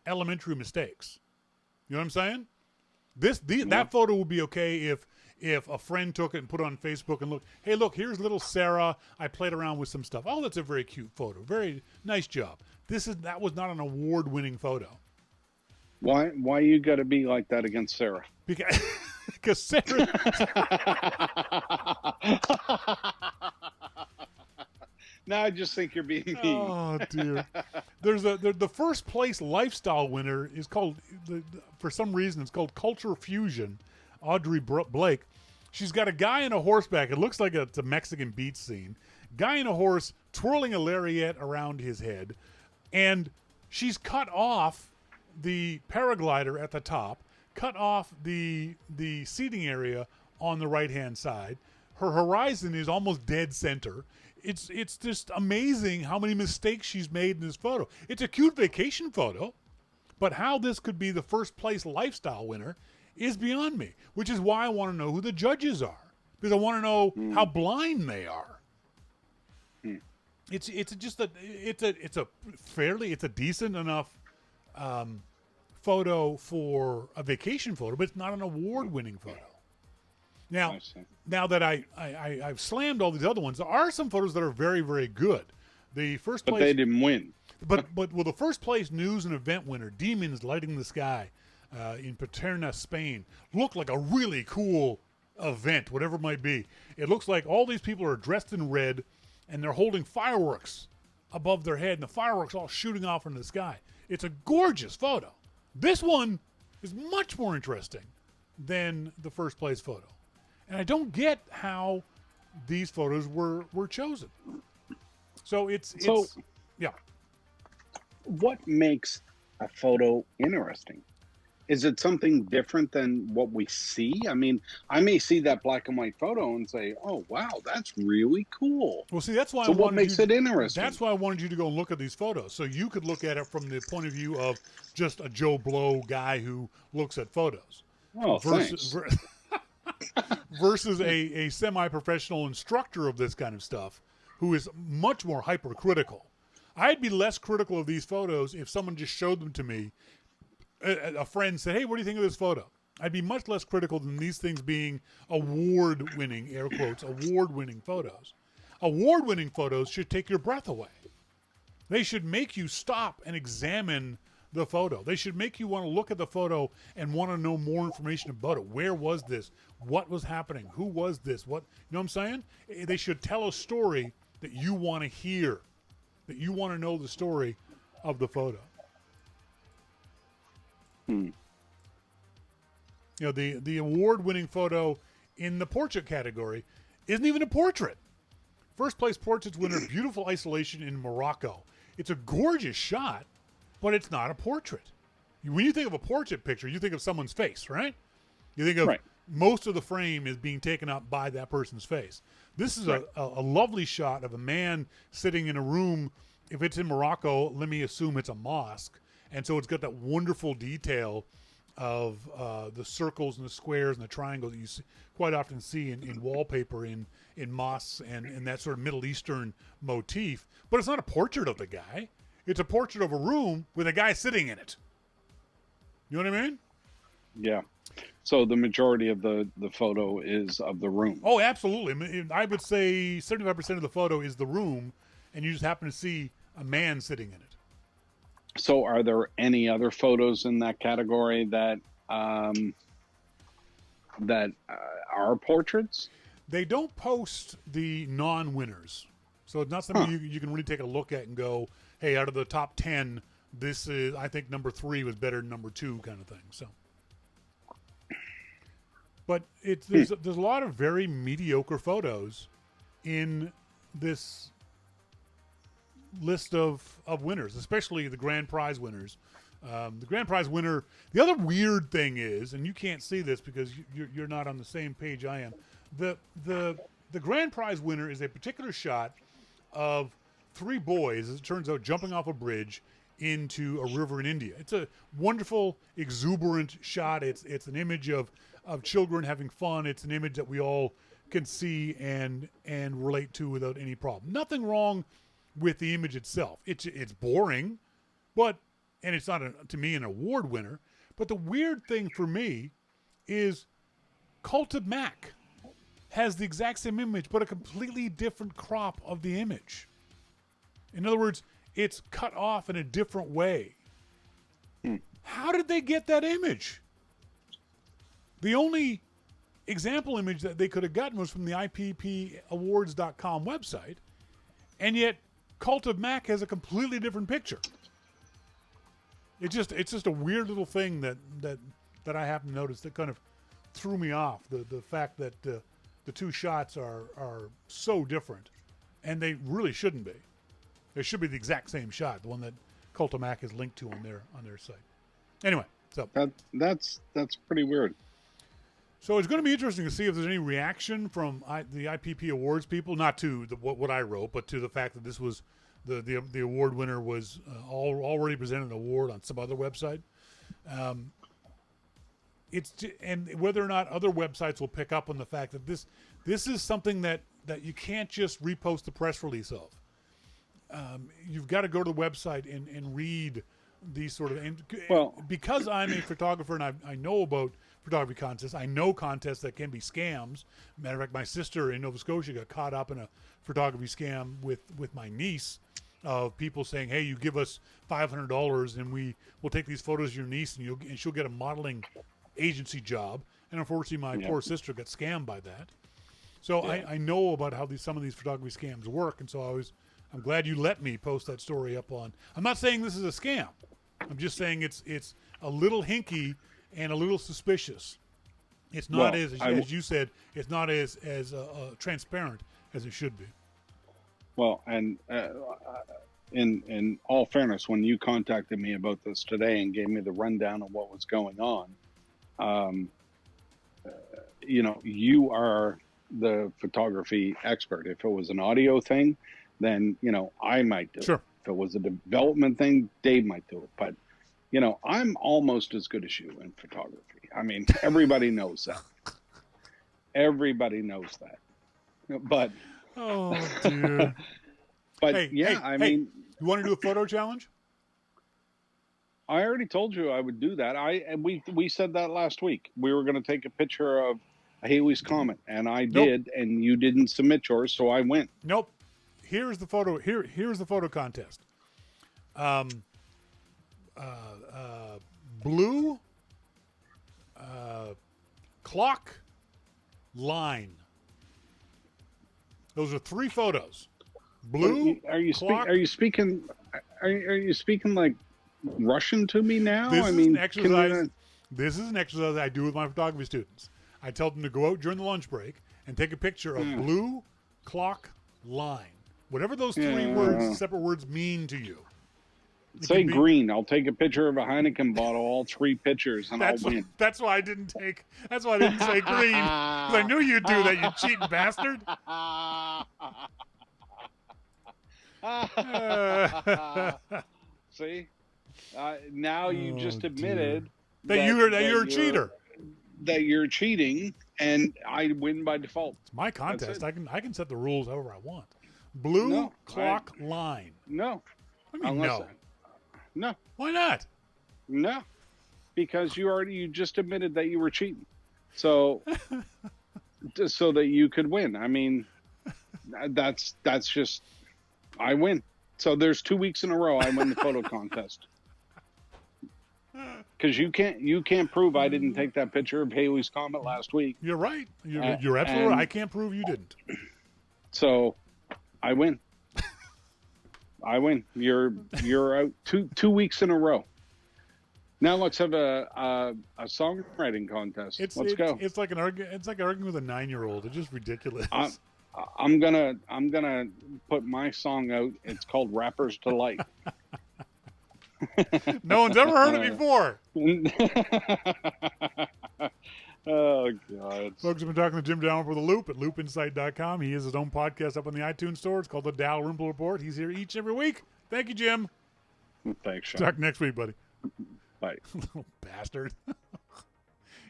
elementary mistakes. You know what I'm saying? That photo would be okay if a friend took it and put it on Facebook and looked, hey, look, here's little Sarah. I played around with some stuff. Oh, that's a very cute photo. Very nice job. That was not an award-winning photo. Why you got to be like that against Sarah? Because Sarah. No, I just think you're being mean. Oh dear. The first place lifestyle winner is called, for some reason it's called Culture Fusion. Audrey Blake. She's got a guy on a horseback. It looks like it's a Mexican beach scene. Guy in a horse twirling a lariat around his head, and she's cut off the paraglider at the top, cut off the seating area on the right-hand side. Her horizon is almost dead center. It's just amazing how many mistakes she's made in this photo. It's a cute vacation photo, but how this could be the first place lifestyle winner is beyond me, which is why I want to know who the judges are, because I want to know how blind they are. It's a decent enough photo for a vacation photo, but it's not an award-winning photo. Now that I've slammed all these other ones, there are some photos that are very, very good. The first place, but they didn't win. But the first place news and event winner, Demons Lighting the Sky, in Paterna, Spain, looked like a really cool event, whatever it might be. It looks like all these people are dressed in red, and they're holding fireworks above their head, and the fireworks all shooting off into the sky. It's a gorgeous photo. This one is much more interesting than the first place photo. And I don't get how these photos were chosen. So yeah. What makes a photo interesting? Is it something different than what we see? I mean, I may see that black and white photo and say, "Oh, wow, that's really cool." Well, see, that's why So what makes it interesting? that's why I wanted you to go and look at these photos, so you could look at it from the point of view of just a Joe Blow guy who looks at photos, Oh, versus thanks. versus a semi-professional instructor of this kind of stuff who is much more hypercritical. I'd be less critical of these photos if someone just showed them to me. A friend said, "Hey, what do you think of this photo?" I'd be much less critical than these things being award-winning, air quotes, award-winning photos. Award-winning photos should take your breath away. They should make you stop and examine the photo. They should make you want to look at the photo and want to know more information about it. Where was this? What was happening? Who was this? What, you know what I'm saying? They should tell a story that you want to hear, that you want to know the story of the photo. You know, the award-winning photo in the portrait category isn't even a portrait. First place portraits winner, beautiful isolation in Morocco. It's a gorgeous shot, but it's not a portrait. When you think of a portrait picture, you think of someone's face, right? You think of most of the frame is being taken up by that person's face. This is a lovely shot of a man sitting in a room. If it's in Morocco, let me assume it's a mosque. And so it's got that wonderful detail of the circles and the squares and the triangles that you quite often see in wallpaper in mosques and that sort of Middle Eastern motif. But it's not a portrait of the guy. It's a portrait of a room with a guy sitting in it. You know what I mean? Yeah. So the majority of the photo is of the room. Oh, absolutely. I would say 75% of the photo is the room, and you just happen to see a man sitting in it. So are there any other photos in that category that are portraits? They don't post the non-winners. So it's not something you can really take a look at and go, hey, out of the top 10, this is, I think number 3 was better than number 2 kind of thing. So, but there's a lot of very mediocre photos in this list of winners, especially the grand prize winners. The grand prize winner, the other weird thing is, and you can't see this because you're not on the same page I am, the grand prize winner is a particular shot of 3 boys, as it turns out, jumping off a bridge into a river in India. It's a wonderful, exuberant shot. It's an image of children having fun. It's an image that we all can see and relate to without any problem. Nothing wrong with the image itself. It's boring, and it's not, to me, an award winner. But the weird thing for me is Cult of Mac has the exact same image, but a completely different crop of the image. In other words, it's cut off in a different way. How did they get that image? The only example image that they could have gotten was from the IPPawards.com website, and yet Cult of Mac has a completely different picture. It's just a weird little thing that I happen to notice that kind of threw me off. The fact that the 2 shots are so different, and they really shouldn't be. They should be the exact same shot, the one that Cult of Mac is linked to on their site. Anyway, so that's pretty weird. So it's going to be interesting to see if there's any reaction from the IPP Awards people, not to what I wrote, but to the fact that this was the award winner was already presented an award on some other website. And whether or not other websites will pick up on the fact that this is something that you can't just repost the press release of. You've got to go to the website and read these sort of. Because I'm a photographer and I know about photography contests. I know contests that can be scams. Matter of fact, my sister in Nova Scotia got caught up in a photography scam with my niece of people saying, hey, you give us $500 and we'll take these photos of your niece and she'll get a modeling agency job. And unfortunately, my poor sister got scammed by that. So I know about how some of these photography scams work. And so I'm glad you let me post that story up on. I'm not saying this is a scam. I'm just saying it's a little hinky and a little suspicious. It's not as you said, it's not as transparent as it should be. Well, and in all fairness, when you contacted me about this today and gave me the rundown of what was going on, you know, you are the photography expert. If it was an audio thing, then, you know, I might do Sure. it. If it was a development thing, Dave might do it. But, you know, I'm almost as good as you in photography. I mean, everybody knows that. Everybody knows that. But, oh dear. but Hey, yeah, I mean, you want to do a photo challenge? I already told you I would do that. We said that last week. We were going to take a picture of a Halley's Comet, and I did, and you didn't submit yours, so I went. Nope. Here's the photo. Here's the photo contest. Blue clock line. Those are 3 photos. Blue. Are you speaking like Russian to me now? This is an exercise. This is an exercise I do with my photography students. I tell them to go out during the lunch break and take a picture of blue clock line. Whatever those 3 words, separate words, mean to you. Say green. I'll take a picture of a Heineken bottle, all 3 pictures, and I'll win. That's why I didn't say green, because I knew you'd do that, you cheating bastard. See, now you just admitted that you're a cheater. That you're cheating, and I win by default. It's my contest. I can set the rules however I want. Blue clock line. No. I mean, no. No. Why not? No. Because you just admitted that you were cheating. So so that you could win. I mean, that's just I win. So there's 2 weeks in a row I win the photo contest. Because you can't prove I didn't take that picture of Halley's Comet last week. You're right. You're absolutely right. I can't prove you didn't. So I win. I win. You're out 2 weeks in a row. Now let's have a songwriting contest. Let's go. It's like arguing with a 9-year-old. It's just ridiculous. I'm gonna put my song out. It's called "Rappers Delight." No one's ever heard it before. Oh, God. Folks, I've been talking to Jim Dalrymple for The Loop at loopinsight.com. He has his own podcast up on the iTunes store. It's called The Dalrymple Report. He's here each and every week. Thank you, Jim. Thanks, Shawn. Talk next week, buddy. Bye. Little bastard.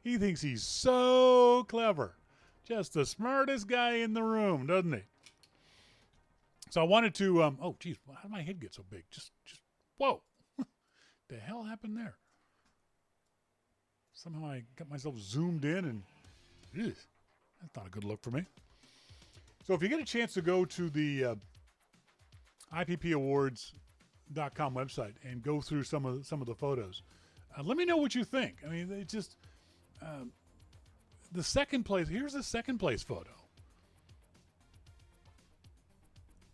He thinks he's so clever. Just the smartest guy in the room, doesn't he? So I wanted to, oh, geez, how did my head get so big? Just, whoa. The hell happened there? Somehow I got myself zoomed in and that's not a good look for me. So if you get a chance to go to the Ipp Awards.com website and go through some of the photos, let me know what you think. I mean, it's just the second place. Here's the second place photo,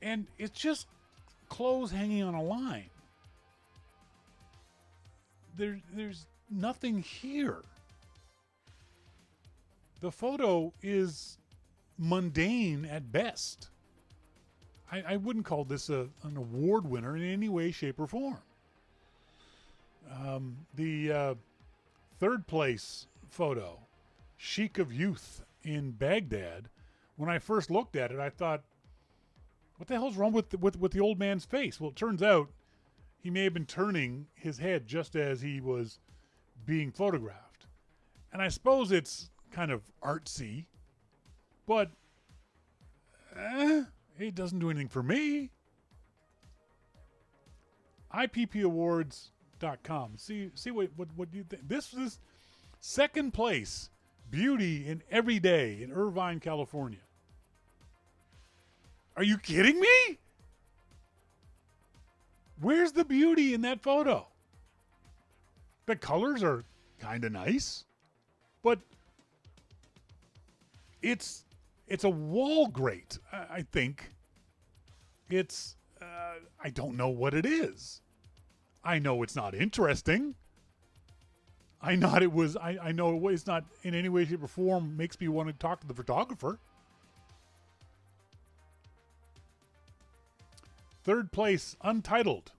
and it's just clothes hanging on a line. There's nothing here. The photo is mundane at best. I wouldn't call this an award winner in any way, shape, or form. The third place photo, Chic of Youth in Baghdad. When I first looked at it, I thought, what the hell's wrong with the old man's face? Well, it turns out he may have been turning his head just as he was being photographed. And I suppose it's kind of artsy, but it doesn't do anything for me. IPPAwards.com. See what you think. This is second place, Beauty in Every Day in Irvine, California. Are you kidding me? Where's the beauty in that photo? The colors are kind of nice, but it's a wall grate. I think it's I don't know what it is. I know it's not interesting. I know it's not in any way, shape, or form makes me want to talk to the photographer. Third place, Untitled.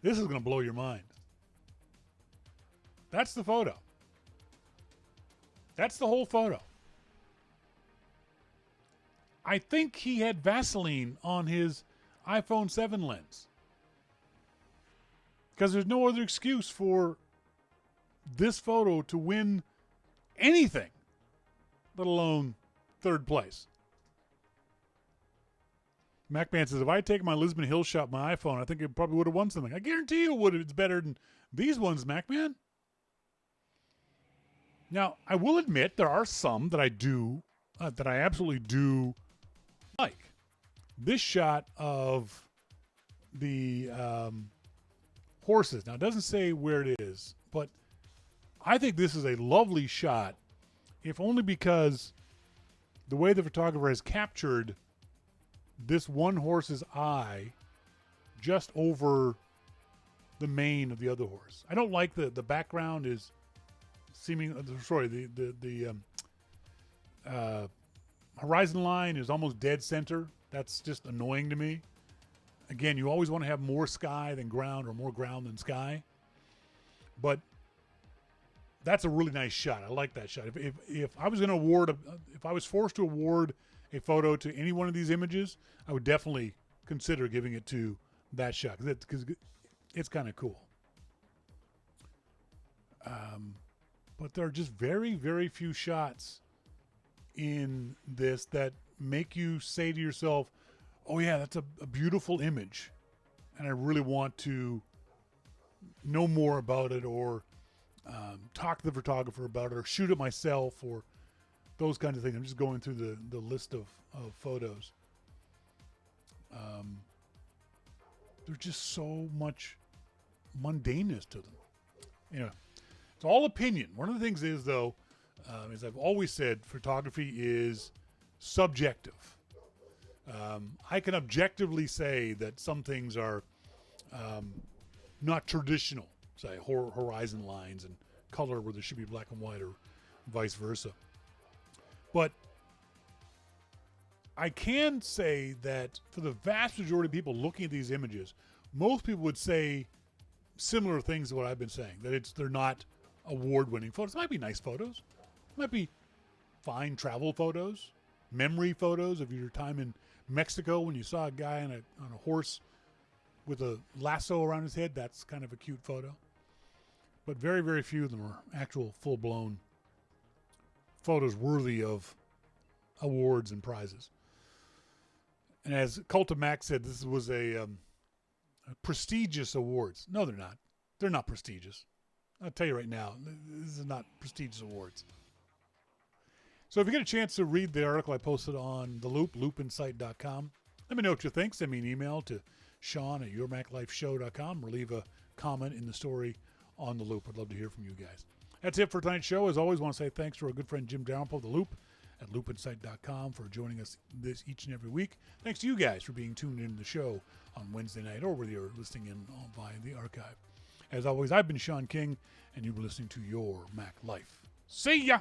This is going to blow your mind. That's the photo. That's the whole photo. I think he had Vaseline on his iPhone 7 lens. Because there's no other excuse for this photo to win anything, let alone third place. MacMan says, if I had taken my Lisbon Hill shot, my iPhone, I think it probably would have won something. I guarantee you it would have. It's better than these ones, MacMan. Now, I will admit there are some that that I absolutely do like. This shot of the horses. Now, it doesn't say where it is, but I think this is a lovely shot, if only because the way the photographer has captured this one horse's eye just over the mane of the other horse. I don't like the background is the horizon line is almost dead center. That's just annoying to me. Again, you always want to have more sky than ground or more ground than sky. But that's a really nice shot. I like that shot. If I was going to award, if I was forced to award a photo to any one of these images, I would definitely consider giving it to that shot because it's kind of cool. But there are just very, very few shots in this that make you say to yourself, oh yeah, that's a beautiful image, and I really want to know more about it, or talk to the photographer about it, or shoot it myself, or those kinds of things. I'm just going through the list of photos. There's just so much mundaneness to them. It's all opinion. One of the things is, though, as I've always said, photography is subjective. I can objectively say that some things are not traditional, say horizon lines and color where there should be black and white, or vice versa. But I can say that for the vast majority of people looking at these images, most people would say similar things to what I've been saying, that they're not award-winning photos. It might be nice photos. It might be fine travel photos, memory photos of your time in Mexico when you saw a guy on a horse with a lasso around his head. That's kind of a cute photo. But very, very few of them are actual full-blown photos worthy of awards and prizes. And as Cult of Mac said, this was a prestigious awards. No, they're not. They're not prestigious. I'll tell you right now, this is not prestigious awards. So if you get a chance to read the article I posted on The Loop, loopinsight.com, let me know what you think. Send me an email to Shawn at yourmaclifeshow.com, or leave a comment in the story on The Loop. I'd love to hear from you guys. That's it for tonight's show. As always, I want to say thanks to our good friend Jim Dalrymple of The Loop at loopinsight.com for joining us each and every week. Thanks to you guys for being tuned into the show on Wednesday night, or whether you're listening in via the archive. As always, I've been Shawn King, and you've been listening to Your Mac Life. See ya!